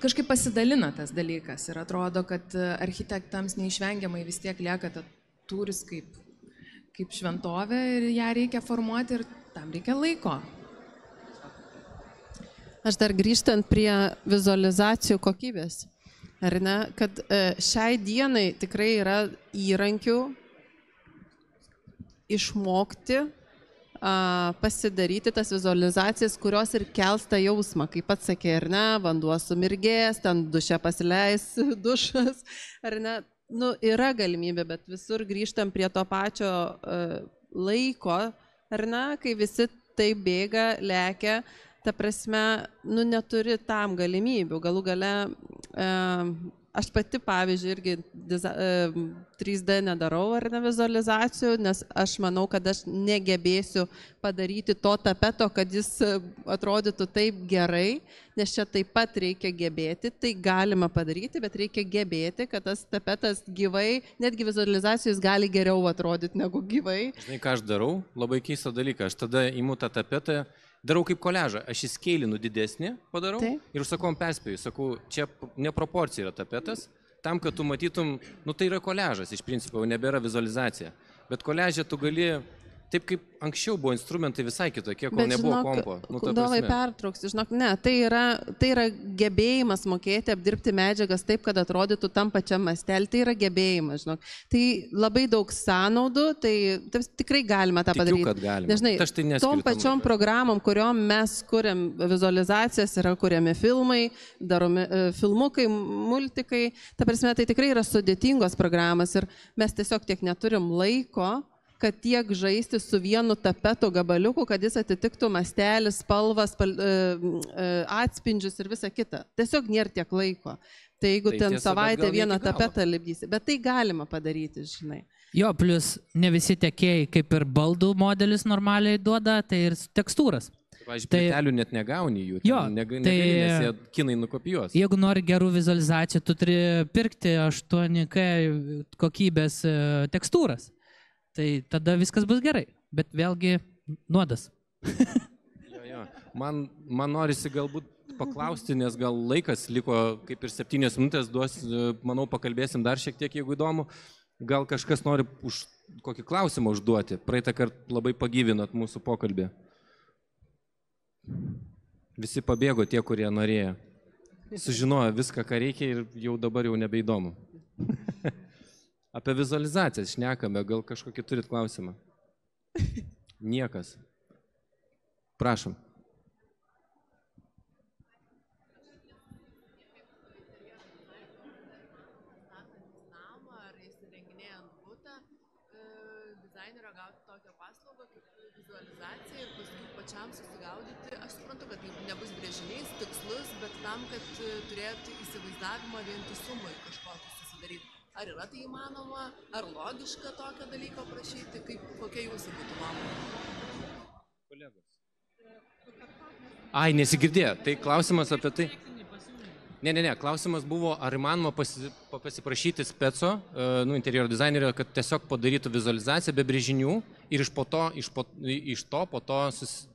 kažkaip pasidalina tas dalykas ir atrodo, kad architektams neišvengiamai vis tiek lieka ta tūris kaip šventovė ir ją reikia formuoti ir tam reikia laiko. Aš dar grįžtant prie vizualizacijų kokybės, ar ne, kad šiai dienai tikrai yra įrankių išmokti, pasidaryti tas vizualizacijas, kurios ir kels tą jausmą, kaip pats sakė, ar ne, vanduo sumirgės, ten duše pasileis dušas, ar ne, nu, yra galimybė, bet visur grįžtam prie to pačio laiko, ar ne, kai visi taip bėga, lekia. Ta prasme, nu, neturi tam galimybių. Galų gale, aš pati, pavyzdžiui, irgi 3D nedarau ar ne vizualizacijų, nes aš manau, kad aš negebėsiu padaryti to tapeto, kad jis atrodytų taip gerai, nes čia taip pat reikia gebėti, tai galima padaryti, bet reikia gebėti, kad tas tapetas gyvai, netgi vizualizacijos gali geriau atrodyti negu gyvai. Žinai, ką aš darau? Labai keistą dalyką. Aš tada imu tą tapetą, darau kaip koležą, aš įskeilinu didesnį, padarau ir užsakom perspėju, sakau, čia neproporcija yra tapetas, tam, kad tu matytum, nu tai yra koležas, iš principo, nebėra vizualizacija, bet koležė tu gali, taip kaip anksčiau buvo instrumentai visai kitokie, kol nebuvo kompo. Dovai pertrauksiu, žinok, ne, tai yra gebėjimas mokėti apdirbti medžiagas taip, kad atrodytų tam pačiam mastelį, tai yra gebėjimas, žinok. Tai labai daug sąnaudų, tai tikrai galima tą padaryti. Tikiu, kad galima. Nežinai, tom pačiom programom, kuriuom mes kuriam vizualizacijas, yra kuriami filmai, daromi filmukai, multikai, ta prasme, tai tikrai yra sudėtingos programos ir mes tiesiog tiek neturim laiko, kad tiek žaisti su vienu tapeto gabaliuku, kad jis atitiktų mastelis, spalvas, atspindžius ir visa kita. Tiesiog nėra tiek laiko. Tai jeigu ten savaitę vieną tapetą lipdysi, bet tai galima padaryti, žinai. Jo, plus ne visi tiekėjai kaip ir baldų modelis normaliai duoda, tai ir tekstūras. Pavyzdžiui, plytelių net negauni jų, negali, nes jie kinai nukopijuos. Jeigu nori gerų vizualizacijų, tu turi pirkti 8K kokybės tekstūras. Tai tada viskas bus gerai, bet vėlgi nuodas. Jo. Man norisi galbūt paklausti, nes gal laikas liko kaip ir 7 minutės, manau, pakalbėsim dar šiek tiek, jeigu įdomu. Gal kažkas nori kokį klausimą užduoti? Praeitą kartą labai pagyvinot mūsų pokalbį. Visi pabėgo tie, kurie norėjo. Sužinojo viską, ką reikia ir jau dabar jau nebeįdomu. Apie vizualizacijas šnekame, gal kažkokį turit klausimą? Niekas. Prašom. Namą ar įsirenginėjant butą, dizainerio gauti tokią paslaugą kaip vizualizacija ir paskui pačiam susigaudyti. Aš suprantu, kad tai nebus brėžinys, tikslus, bet tam, kad turėtų įsivaizdavimą vientisumui kažkokį susidaryti. Ar yra tai įmanoma, ar logiška tokio dalyko prašyti, kokia jūsų būtų nuomonė? Kolegos. Ai, nesigirdėjo. Tai klausimas apie tai. Ne. Klausimas buvo, ar įmanoma pasiprašyti speco, interjero dizainerio, kad tiesiog padarytų vizualizaciją be brėžinių ir iš to po to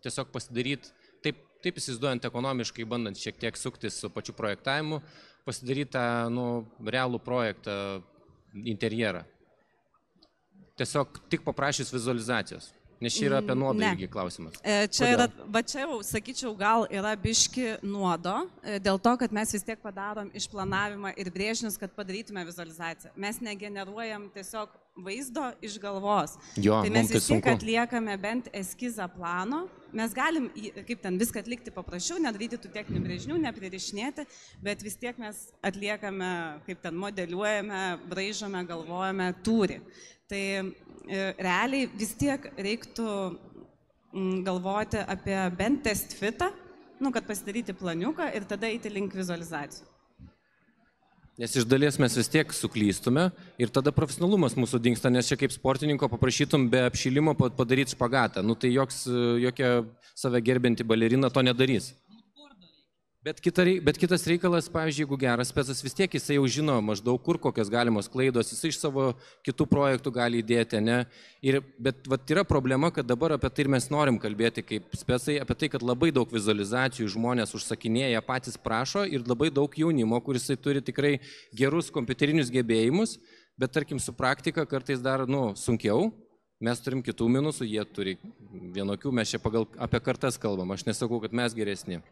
tiesiog pasidaryti, taip įsivaizduojant ekonomiškai, bandant šiek tiek suktis su pačiu projektavimu, pasidaryti tą realų projektą interjerą. Tiesiog tik paprašys vizualizacijos. Nes čia yra apie nuodą irgi klausimas. Čia yra, čia jau, sakyčiau, gal yra biški nuodo, dėl to, kad mes vis tiek padarom išplanavimą ir brėžinius, kad padarytume vizualizaciją. Mes negeneruojam tiesiog vaizdo iš galvos. Tai mes vis tiek atliekame bent eskizą plano. Mes galim, kaip ten viską atlikti paprasčiau, nedaryti tų techninių brėžinių, nepririšinėti, bet vis tiek mes atliekame, kaip ten modeliuojame, braižome, galvojame, tūrį. Tai realiai vis tiek reiktų galvoti apie bent test fitą, kad pasidaryti planiuką ir tada eiti link vizualizacijų. Nes iš dalies mes vis tiek suklystume ir tada profesionalumas mūsų dingsta, nes čia kaip sportininko paprašytum be apšilimo padaryti špagatą. Tai jokia save gerbianti balerina to nedarys. Bet kitas reikalas, pavyzdžiui, jeigu geras specas, vis tiek jisai jau žino maždaug kur kokios galimos klaidos, jisai iš savo kitų projektų gali įdėti, ne? Bet yra problema, kad dabar apie tai ir mes norim kalbėti kaip specai, apie tai, kad labai daug vizualizacijų žmonės užsakinėja, patys prašo ir labai daug jaunimo, kuris turi tikrai gerus kompiuterinius gebėjimus, bet tarkim su praktika kartais dar sunkiau. Mes turim kitų minusų, jie turi vienokių, mes čia apie kartas kalbam, aš nesakau, kad mes geresni.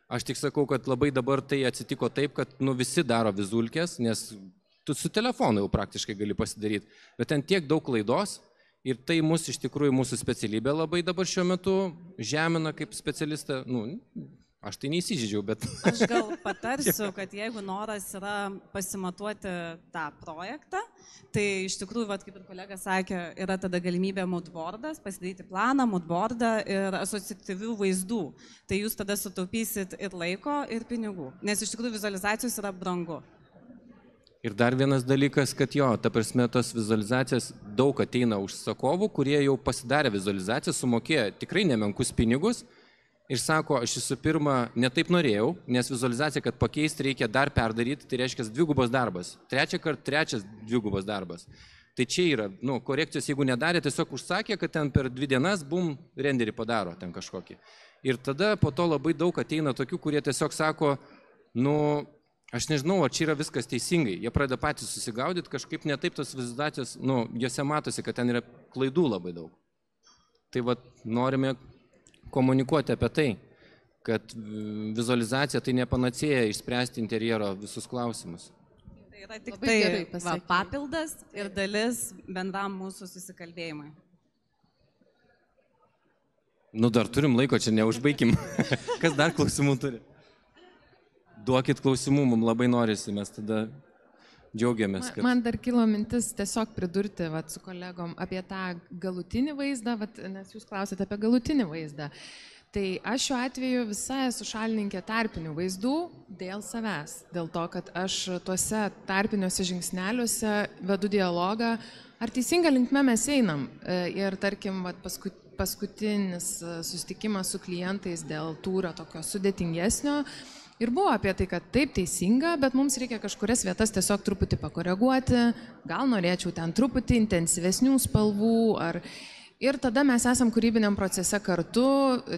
Aš tik sakau, kad labai dabar tai atsitiko taip, kad visi daro vizulkės, nes tu su telefonu jau praktiškai gali pasidaryti, bet ten tiek daug klaidos ir tai iš tikrųjų mūsų specialybė labai dabar šiuo metu žemina kaip specialistą. Aš tai neįsižydžiau, bet... Aš gal patarsiu, kad jeigu noras yra pasimatuoti tą projektą, tai iš tikrųjų, kaip ir kolega sakė, yra tada galimybė moodboardas, pasidaryti planą, moodboardą ir asociatyvių vaizdų. Tai jūs tada sutaupysit ir laiko, ir pinigų, nes iš tikrųjų vizualizacijos yra brangu. Ir dar vienas dalykas, kad ta prasme, tos vizualizacijas daug ateina užsakovų, kurie jau pasidarė vizualizaciją, sumokėjo tikrai nemenkus pinigus, ir sako, aš visų pirma netaip norėjau, nes vizualizacija, kad pakeisti reikia dar perdaryti, tai reiškia dvigubas darbas. Trečias dvigubas darbas. Tai čia yra, korekcijos, jeigu nedarė, tiesiog užsakė, kad ten per 2 dienas, renderį padaro ten kažkokį. Ir tada po to labai daug ateina tokių, kurie tiesiog sako, aš nežinau, ar čia yra viskas teisingai. Jie pradeda patys susigaudyti, kažkaip netaip tos vizualizacijos, jose matosi, kad ten yra klaidų labai daug. Tai norime komunikuoti apie tai, kad vizualizacija tai ne panacėja išspręsti interjero visus klausimus. Tai yra tik tai papildas ir dalis bendram mūsų susikalbėjimui. Dar turim laiko, čia neužbaikim. Kas dar klausimų turi? Duokit klausimų, mums labai norisi, mes tada džiaugiamės. Man dar kilo mintis tiesiog pridurti su kolegom apie tą galutinį vaizdą, nes jūs klausėte apie galutinį vaizdą. Tai aš šiuo atveju visai esu šalininkė tarpinių vaizdų dėl savęs. Dėl to, kad aš tuose tarpiniuose žingsneliuose vedu dialogą, ar teisinga linkme mes einam. Ir tarkim, paskutinis susitikimas su klientais dėl tūrio tokio sudėtingesnio, ir buvo apie tai, kad taip teisinga, bet mums reikia kažkurias vietas tiesiog truputį pakoreguoti, gal norėčiau ten truputį intensyvesnių spalvų, ir tada mes esam kūrybiniam procese kartu,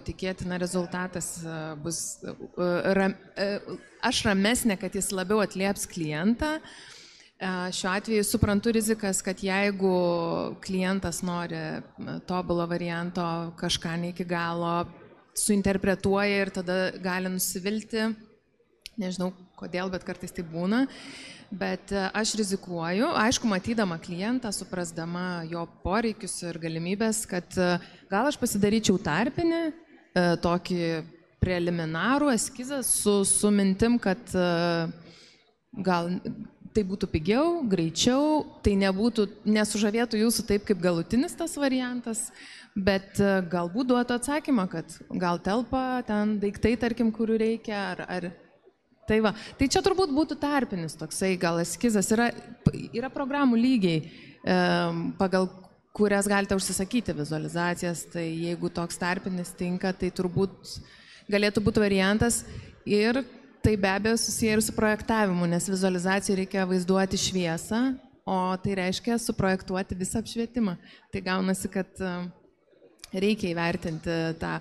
tikėtina rezultatas bus, aš ramesnė, kad jis labiau atlieps klientą. Šiuo atveju suprantu rizikas, kad jeigu klientas nori tobulo varianto, kažką ne iki galo suinterpretuoja ir tada gali nusivilti. Nežinau kodėl, bet kartais tai būna. Bet aš rizikuoju, aišku, matydama klientą, suprasdama jo poreikius ir galimybės, kad gal aš pasidaryčiau tarpinį, tokį preliminarų eskizą su mintim, kad gal tai būtų pigiau, greičiau, tai nesužavėtų jūsų taip kaip galutinis tas variantas, bet galbūt duotų atsakymą, kad gal telpa ten daiktai, tarkim, kurių reikia, Tai čia turbūt būtų tarpinis toksai, gal eskizas. Yra programų lygiai, pagal kurias galite užsisakyti vizualizacijas, tai jeigu toks tarpinis tinka, tai turbūt galėtų būti variantas. Ir tai be abejo susiję ir su projektavimu, nes vizualizacijai reikia vaizduoti šviesą, o tai reiškia suprojektuoti visą apšvietimą. Tai gaunasi, kad reikia įvertinti tą.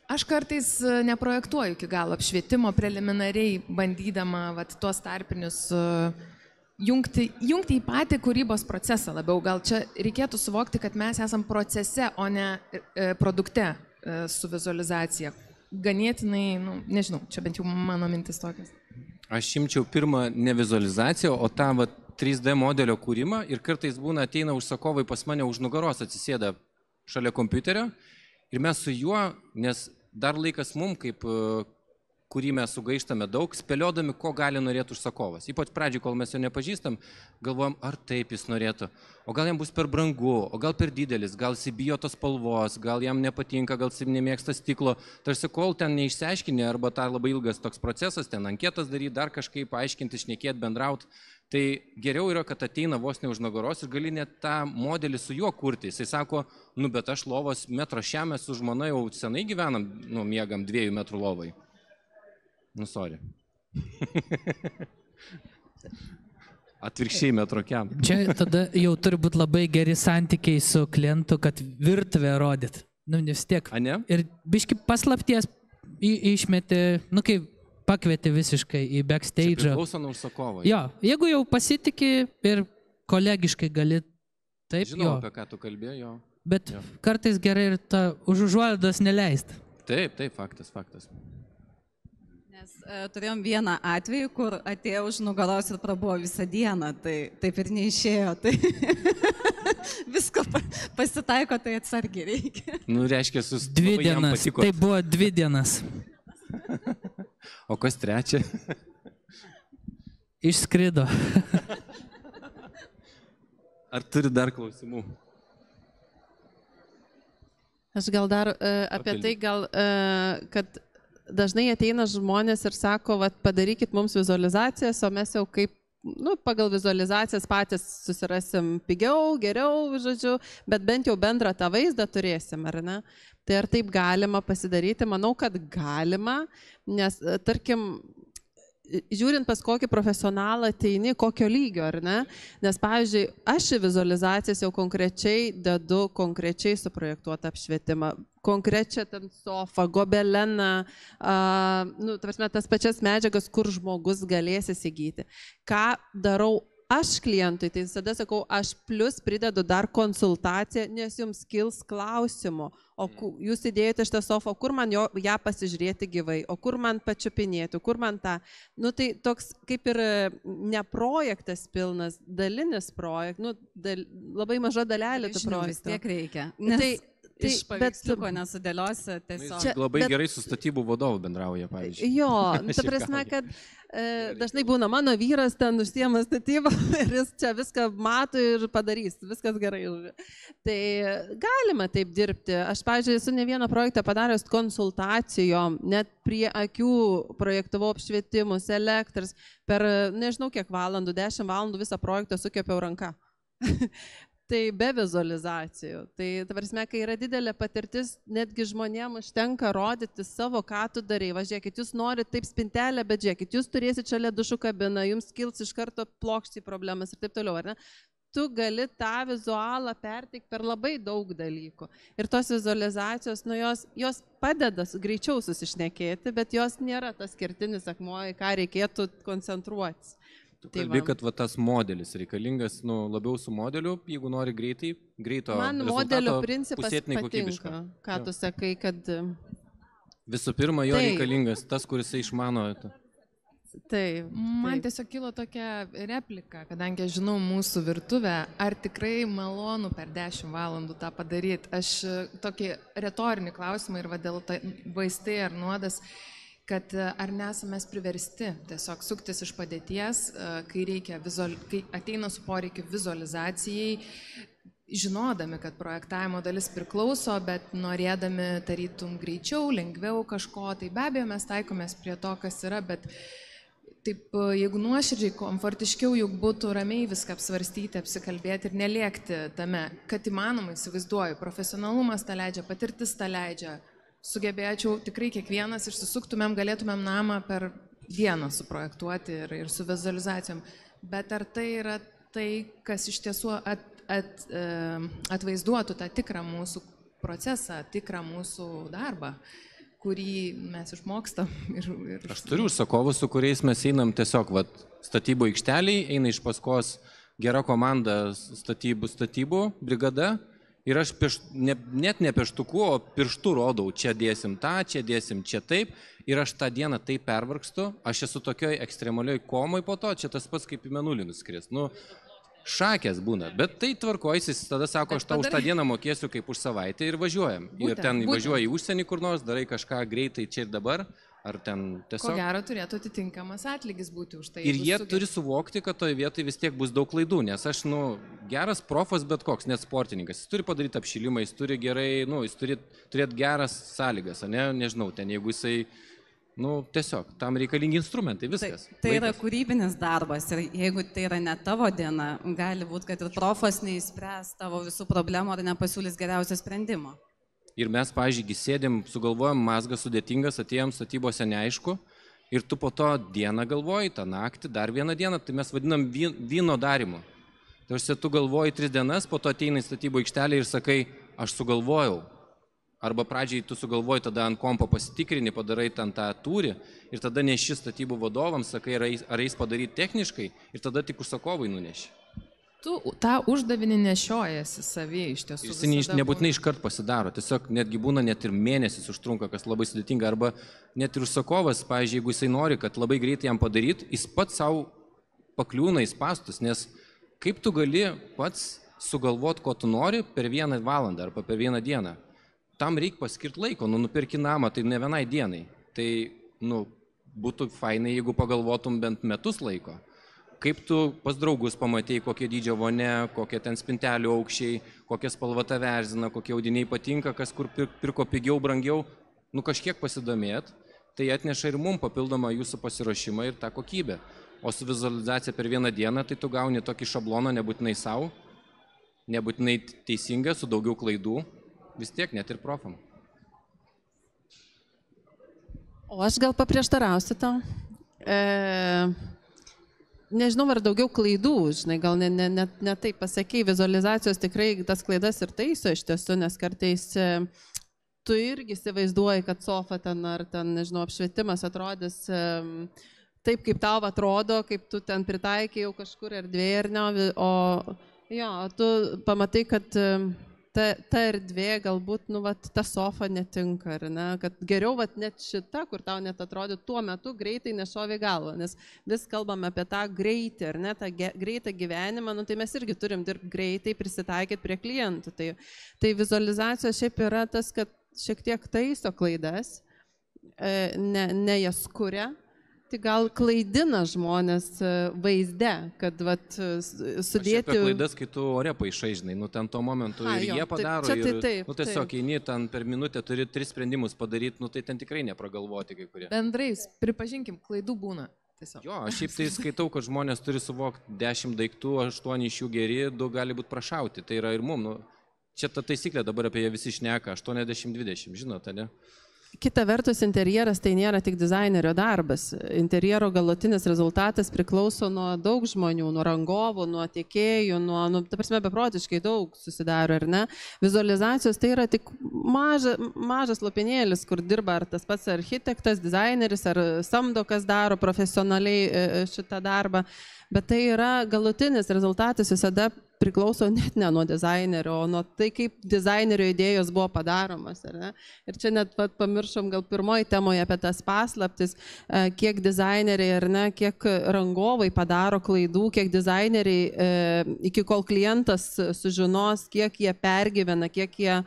Aš kartais neprojektuoju iki galo apšvietimo, preliminariai bandydama tuos tarpinius jungti į patį kūrybos procesą labiau. Gal čia reikėtų suvokti, kad mes esam procese, o ne produkte su vizualizacija. Ganėtinai, nežinau, čia bent jau mano mintis tokias. Aš imčiau pirmą ne vizualizaciją, o tą 3D modelio kūrimą ir kartais būna ateina užsakovai pas mane už nugaros atsisėda šalia kompiuterio ir mes su juo, nes dar laikas mum, kaip kurį mes sugaištame daug, spėliodami, ko gali norėti užsakovas. Ypač pradžioj, kol mes jo nepažįstam, galvojam, ar taip jis norėtų, o gal jam bus per brangu, o gal per didelis, gal jis bijo tos spalvos, gal jam nepatinka, gal jis nemėgsta stiklo. Tarsi kol ten neišsiaiškini, arba tą labai ilgas toks procesas, ten anketas daryti, dar kažkaip aiškinti, šnekėti, bendrauti. Tai geriau yra, kad ateina vos ne už nugaros ir gali net tą modelį su juo kurti. Jisai sako, bet aš lovos metro šiame su žmona jau senai gyvenam, miegam 2 metrų lovai. Nu, sorry. Atvirkščiai metrokiam. Čia tada jau turi būti labai geri santykiai su klientu, kad virtuvę rodyt. Nu, vis tiek. A ne? Ir biški paslapties išmeti, nu, kai pakvieti visiškai į backstage. Priklauso nuo užsakovo. Jo, jeigu jau pasitiki ir kolegiškai gali, taip, Žinau, jo. apie ką tu kalbėjai, jo. Bet kartais gerai ir tą už užuolaidas neleist. Taip, faktas. Nes turėjom vieną atvejį, kur atėjo už nugaros ir prabuvo visą dieną, tai taip ir neišėjo, tai visko pasitaiko, tai atsargiai reikia. Nu, reiškia, 2 dienas, tai buvo 2 dienas. O kas trečia? Išskrido. Ar turi dar klausimų? Aš gal dar apie tai, kad dažnai ateina žmonės ir sako, vat, padarykit mums vizualizacijas, o mes jau kaip, nu, pagal vizualizacijas patys susirasim pigiau, geriau, žodžiu, bet bent jau bendrą tą vaizdą turėsim, ar ne? Tai ar taip galima pasidaryti? Manau, kad galima, nes, tarkim, žiūrint pas kokį profesionalą ateini, kokio lygio, ar ne? Nes, pavyzdžiui, aš į vizualizacijas jau konkrečiai dedu konkrečiai suprojektuotą apšvietimą, konkrečią ten sofą, gobeleną, nu, tas pačias medžiagas, kur žmogus galės įsigyti. Ką darau aš klientui, tai visada sakau, aš plus pridedu dar konsultaciją, nes jums kils klausimų. O jūs įdėjote šitą sofą, kur man ją pasižiūrėti gyvai, o kur man pačiupinėti, kur man tą. Nu tai toks kaip ir ne projektas pilnas, dalinis projektas, nu, labai maža dalelė tų projektų. Vis tiek reikia. Nes iš paveiksliuko nesudėliosi tiesiog. Čia, labai gerai su statybų vadovu bendrauja, pavyzdžiui. Jo, ta prasme, kad dažnai būna mano vyras ten užsiema statybą ir jis čia viską mato ir padarys, viskas gerai. Tai galima taip dirbti. Aš, pavyzdžiui, esu ne vieną projektą padaręs konsultacijom, net prie akių projektavau apšvietimus, elektras, per nežinau kiek valandų, 10 valandų visą projektą sukėpiau ranka. Tai be vizualizacijų. Tai, ta prasme, kai yra didelė patirtis, netgi žmonėms užtenka rodyti savo, ką tu darai. Va, žiūrėkit, jūs norit taip spintelę, bet žiūrėkit, jūs turėsit šalia dušų kabiną, jums kils iš karto plokščiai problemas ir taip toliau, ar ne? Tu gali tą vizualą perteikti per labai daug dalykų. Ir tos vizualizacijos, nu, jos padeda greičiau susišnekėti, bet jos nėra tas kertinis akmuo, į ką reikėtų koncentruotis. Tu kalbi, kad va, tas modelis reikalingas, nu, labiau su modeliu, jeigu nori greito rezultato. Man modelio principas patinka, ką tu sakai, kad... Visų pirma, jo reikalingas tas, kuris išmano. Taip. Man tiesiog kilo tokia replika, kadangi aš žinau mūsų virtuvę, ar tikrai malonu per 10 valandų tą padaryti. Aš tokį retorinį klausimą ir va dėl vaistai ar nuodas, kad ar nesame priversti tiesiog suktis iš padėties, kai ateina su poreikiu vizualizacijai, žinodami, kad projektavimo dalis priklauso, bet norėdami tarytum greičiau, lengviau kažko, tai be abejo mes taikomės prie to, kas yra, bet taip, jeigu nuoširdžiai, komfortiškiau juk būtų ramiai viską apsvarstyti, apsikalbėti ir neliekti tame, kad įmanoma, įsivaizduoju, profesionalumas tą leidžia, patirtis tą leidžia, sugebėčiau tikrai kiekvienas išsisuktumėm, galėtumėm namą per dieną suprojektuoti ir su vizualizacijom. Bet ar tai yra tai, kas iš tiesų atvaizduotų tą tikrą mūsų procesą, tikrą mūsų darbą, kurį mes išmokstam. Aš turiu užsakovus, su kuriais mes einam tiesiog statybų aikšteliai, eina iš paskos gera komanda statybų brigada. Ir aš net ne pieštuku, o pirštu rodau, čia dėsim tą, čia dėsim čia taip. Ir aš tą dieną taip pervargstu, aš esu tokioj ekstremalioj komoj po to, čia tas pats kaip į Mėnulį nuskris. Nu, šakės būna, bet tai tvarkojasi, jis tada sako, aš tau už tą dieną mokėsiu kaip už savaitę ir važiuojam. Ir ten važiuoji į užsienį kur nors, darai kažką greitai čia ir dabar. Ar ten tiesiog... Ko gero turėtų atitinkamas atlygis būti už tai. Ir jie turi suvokti, kad toje vietoje vis tiek bus daug klaidų, nes aš, geras profas bet koks, net sportininkas, jis turi padaryti apšilimą, jis turi gerai, jis turi turėti geras sąlygas, nežinau, ten jeigu jisai, tiesiog, tam reikalingi instrumentai, viskas. Tai yra kūrybinis darbas ir jeigu tai yra ne tavo diena, gali būti, kad ir profas neįspręs tavo visų problemų ar nepasiūlys geriausio sprendimo. Ir mes, pavyzdžiui, sėdėm, sugalvojom, mazgas sudėtingas, atėjom statybose neaišku Ir tu po to dieną galvoji, tą naktį, dar vieną dieną, tai mes vadinam vyno darimu. Tai tu galvoji 3 dienas, po to ateina į statybų aikštelę ir sakai, aš sugalvojau. Arba pradžiai tu sugalvoji, tada ant kompo pasitikrini, padarai ten tą tūrį ir tada neši statybų vadovams, sakai, ar eis padaryti techniškai ir tada tik užsakovai nuneši. Tu tą uždavinį nešiojasi savie iš tiesų. Jis nebūtinai iškart pasidaro, tiesiog netgi būna net ir mėnesis užtrunka, kas labai sudėtinga. Arba net ir užsakovas, pavyzdžiui, jeigu jisai nori, kad labai greitai jam padaryti, jis pats savo pakliūna į spastus, nes kaip tu gali pats sugalvoti, ko tu nori per 1 valandą arba per 1 dieną. Tam reikia paskirti laiko, nupirki namą, tai ne vienai dienai. Tai, būtų fainai, jeigu pagalvotum bent metus laiko. Kaip tu pas draugus pamatėjai, kokie dydžio vonia, kokie ten spintelių aukščiai, kokia spalva tave erzina, kokie audiniai patinka, kas kur pirko pigiau, brangiau, kažkiek pasidomėt, tai atneša ir mums papildomą jūsų pasiruošimą ir tą kokybę. O su vizualizacija per 1 dieną, tai tu gauni tokį šabloną, nebūtinai savo, nebūtinai teisingą, su daugiau klaidų. Vis tiek net ir profam. O aš gal paprieštarausiu tau. Nežinau, ar daugiau klaidų, žinai, gal ne taip pasakei, vizualizacijos tikrai tas klaidas ir taiso iš tiesų, nes kartais tu irgi įsivaizduoji, kad sofa ten ar ten, nežinau, apšvietimas atrodys taip, kaip tau atrodo, kaip tu ten pritaikai jau kažkur erdvėje ar ne, o jo, tu pamatai, kad ta erdvė galbūt, ta sofa netinka, ar ne, kad geriau net šita, kur tau net atrodo tuo metu greitai nešovė galvą, nes vis kalbame apie tą greitį, ar ne, tą greitą gyvenimą, tai mes irgi turim dirbti greitai, prisitaikyti prie klientų. Tai vizualizacija šiaip yra tas, kad šiek tiek taiso klaidas, ne jas kuria. Tai gal klaidina žmonės vaizde, kad sudėti... Aš apie klaidas, kai tu ore paišai, žinai, ten tuo momentu ir jie padaro, tiesiog eini ten per minutę, turi 3 sprendimus padaryti, tai ten tikrai nepragalvoti kai kurie. Bendrai, pripažinkim, klaidų būna. Tiesiog. Jo, aš šiaip tai skaitau, kad žmonės turi suvokti 10 daiktų, 8 iš jų geri, 2 gali būti prašauti, tai yra ir mum. Čia ta taisyklė dabar apie ją visi šneka, 80-20, žinote, ne? Kita vertus, interjeras tai nėra tik dizainerio darbas. Interjero galutinis rezultatas priklauso nuo daug žmonių, nuo rangovų, nuo tiekėjų, ta prasme, beprotiškai daug susidaro, ar ne? Vizualizacijos tai yra tik mažas lopinėlis, kur dirba ar tas pats architektas, dizaineris, ar samdo, kas daro profesionaliai šitą darbą. Bet tai yra galutinis rezultatas visada priklauso net ne nuo dizainerio, o nuo tai, kaip dizainerio idėjos buvo padaromas. Ar ne? Ir čia net pamiršom gal pirmoji temoje apie tas paslaptis, kiek dizaineriai, ar ne, kiek rangovai padaro klaidų, kiek dizaineriai iki kol klientas sužinos, kiek jie pergyvena, kiek jie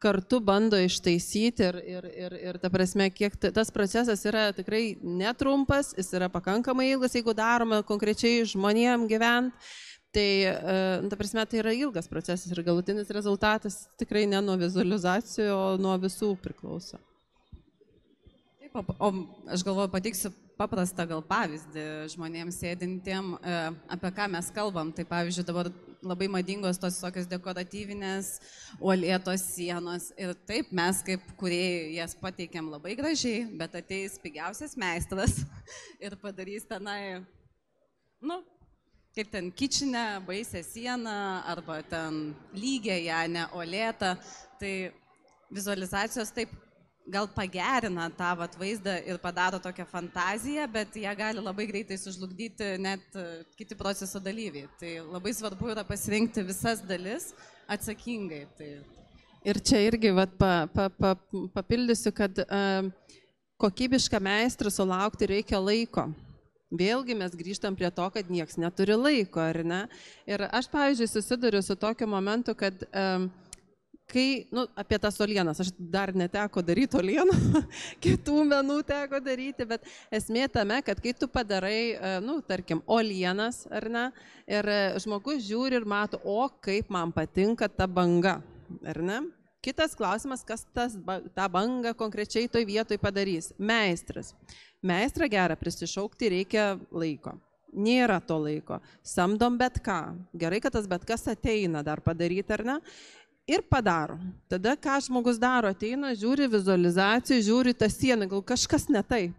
kartu bando ištaisyti ir ta prasme, kiek tas procesas yra tikrai netrumpas, jis yra pakankamai ilgas, jeigu darome konkrečiai žmonėm gyvent. Tai, ta prasme, tai yra ilgas procesas ir galutinis rezultatas tikrai ne nuo vizualizacijų, o nuo visų priklauso. Taip, o aš galvoju, pateiksiu paprastą gal pavyzdį žmonėms sėdintiem, apie ką mes kalbam. Tai pavyzdžiui, dabar labai madingos tos tokios dekoratyvinės uolėtos sienos. Ir taip, mes kaip kūrėjai jas pateikiam labai gražiai, bet ateis pigiausias meistras ir padarys tenai, kaip ten kičinę, baisę sieną, arba ten lygią ją, ne uolėtą. Tai vizualizacijos taip gal pagerina tą vaizdą ir padaro tokią fantaziją, bet ją gali labai greitai sužlugdyti net kiti proceso dalyviai. Tai labai svarbu yra pasirinkti visas dalis atsakingai. Tai... Ir čia irgi papildysiu, kad kokybišką meistrą sulaukti reikia laiko. Vėlgi mes grįžtam prie to, kad nieks neturi laiko, ar ne? Ir aš, pavyzdžiui, susiduriu su tokiu momentu, kad kai, apie tas uolienas, aš dar neteko daryti uolienų, kitų menų teko daryti, bet esmė tame, kad kai tu padarai, tarkim, uolienas, ar ne, ir žmogus žiūri ir mato, kaip man patinka ta banga, ar ne? Kitas klausimas, kas tą bangą konkrečiai toj vietoj padarys? Meistras. Meistrą gerą prisišaukti reikia laiko. Nėra to laiko. Samdom bet ką. Gerai, kad tas bet kas ateina dar padaryti, ar ne? ir padaro. Tada ką žmogus daro, ateina, žiūri vizualizacijų, žiūri tą sieną, gal kažkas ne taip.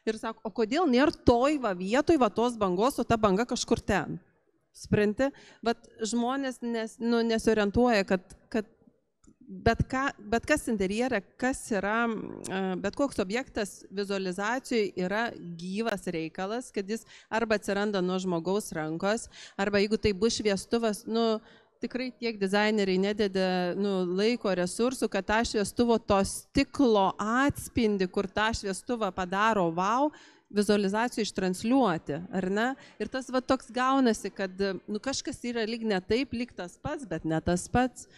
Ir sako, o kodėl nėra toj vietoj tos bangos, o ta banga kažkur ten. Sprinti, bet žmonės nesiorientuoja, kad bet kas interjere, kas yra, bet koks objektas vizualizacijai yra gyvas reikalas, kad jis arba atsiranda nuo žmogaus rankos, arba jeigu tai bus šviestuvas, tikrai tiek dizaineriai nededa laiko, resursų, kad tą šviestuvo to stiklo atspindi, kur tą šviestuvą padaro vizualizacijų ištransliuoti, ar ne? Ir tas toks gaunasi, kad kažkas yra lyg ne taip, lyg tas pats, bet ne tas pats.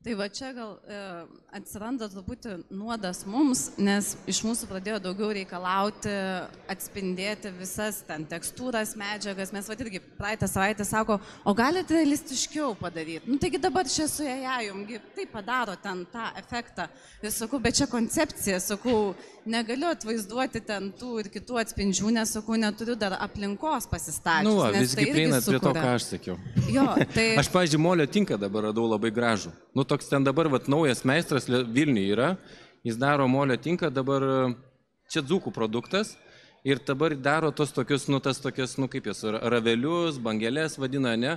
Tai va čia gal atsiranda truputį nuodas mums, nes iš mūsų pradėjo daugiau reikalauti atspindėti visas ten tekstūras, medžiagas. Mes irgi praeitą savaitę sako, o galite realistiškiau padaryti. Taigi dabar čia su jumgi tai padaro ten tą efektą. Ir sakau, bet čia koncepcija, sakau, negaliu atvaizduoti ten tų ir kitų atspindžių, nes sakau, neturiu dar aplinkos pasistačius. Visgi prieinat prie to, ką aš sakiau. Jo, tai... Aš, pavyzdžiui, molio tinką dabar radau labai gražų. Toks ten dabar naujas meistras Vilniuje yra, jis daro molio tinką, dabar čia dzūkų produktas ir dabar daro tos tokius, kaip jos, ravelius, bangelės vadina, ne?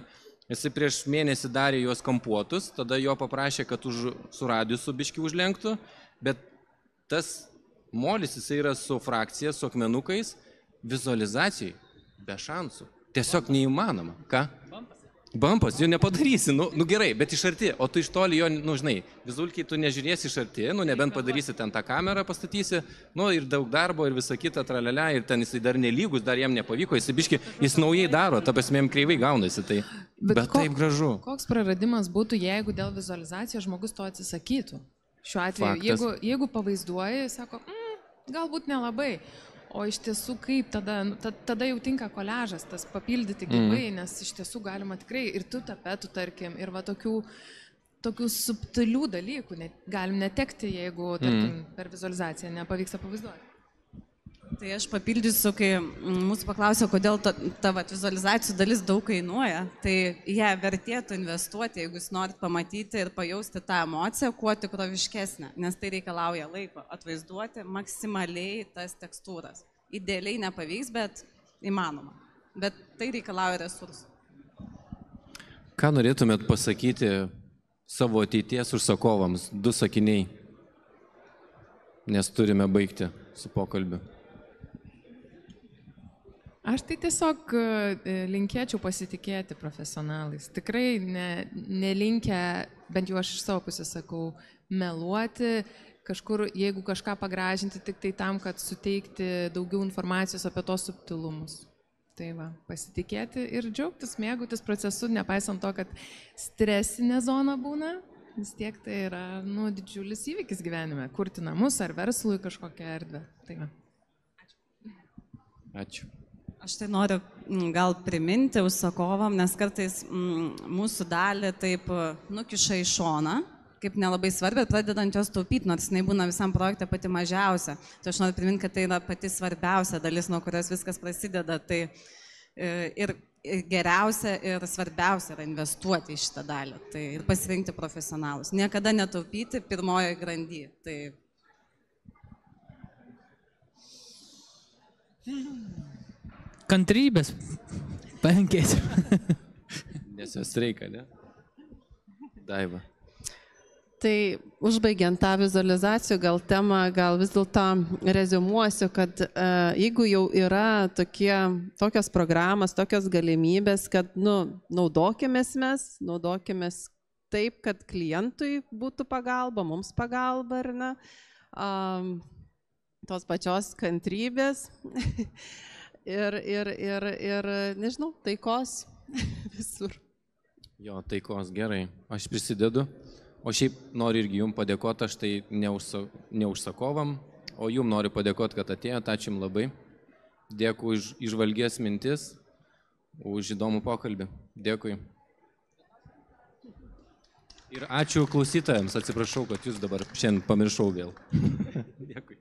Jisai prieš mėnesį darė juos kampuotus, tada jo paprašė, kad su radiusu biškį užlenktų, bet tas molis, jisai yra su frakcija, su akmenukais, vizualizacijai be šansų. Tiesiog neįmanoma. Ką? Bampas, jo nepadarysi, gerai, bet iš arti, o tu iš toli jo, žinai, vizulkiai tu nežiūrėsi iš arti, nebent padarysi ten tą kamerą, pastatysi, ir daug darbo ir visa kita, tralialia, ir ten jisai dar nelygus, dar jam nepavyko, jis naujai daro, ta prasme, jam kreivai gaunasi, tai, bet taip gražu. Koks praradimas būtų, jegu dėl vizualizacijos žmogus to atsisakytų? Šiuo atveju, jeigu pavaizduoji, sako, galbūt nelabai. O iš tiesų kaip tada jau tinka koliažas, tas papildyti gyvai, nes iš tiesų galima tikrai ir tų tapetų, tarkim, ir tokių subtilių dalykų galim netekti, jeigu, tarkim, per vizualizaciją nepavyksta pavaizduoti. Tai aš papildysiu, kai mūsų paklausė, kodėl ta vizualizacijų dalis daug kainuoja, tai ją vertėtų investuoti, jeigu jūs norit pamatyti ir pajausti tą emociją, kuo tikroviškesnė, nes tai reikalauja laiko atvaizduoti maksimaliai tas tekstūras. Idealiai nepavyks, bet įmanoma. Bet tai reikalauja resursų. Ką norėtumėt pasakyti savo ateities užsakovams? 2 sakiniai, nes turime baigti su pokalbiu. Aš tai tiesiog linkėčiau pasitikėti profesionalais. Tikrai nelinkę, bent jau aš iš savo pusės sakau, meluoti kažkur, jeigu kažką pagražinti tik tai tam, kad suteikti daugiau informacijos apie tos subtilumus. Tai pasitikėti ir džiaugtis, mėgautis procesu, nepaisant to, kad stresinė zona būna, vis tiek tai yra didžiulis įvykis gyvenime, kurti namus ar verslui kažkokią erdvę. Tai Ačiū. Aš tai noriu gal priminti užsakovam, nes kartais mūsų dalį taip nukiša į šoną, kaip nelabai svarbi, pradedant jos taupyti, nors jinai būna visam projekte pati mažiausia. Tai aš noriu priminti, kad tai yra pati svarbiausia dalis, nuo kurios viskas prasideda. Tai ir geriausia ir svarbiausia yra investuoti į šitą dalį. Tai ir pasirinkti profesionalus. Niekada netaupyti pirmojoje grandy. Tai... Kantrybės palinkėsiu. Nes jos reikia, ne? Daiva. Tai užbaigiant tą vizualizacijų gal temą, gal vis dėlto reziumuosiu, kad jeigu jau yra tokios programos, tokios galimybės, kad naudokimės taip, kad klientui būtų pagalba, mums pagalba, ar ne, tos pačios kantrybės. Ir nežinau, taikos visur. Jo, taikos, gerai. Aš prisidedu. O šiaip noriu irgi jums padėkoti, aš tai ne užsakovam, o jums noriu padėkoti, kad atėjote. Ačiū jums labai. Dėkui už įžvalgias mintis, už įdomų pokalbį. Dėkui. Ir ačiū klausytojams. Atsiprašau, kad jūs dabar šiandien pamiršau vėl. Dėkui.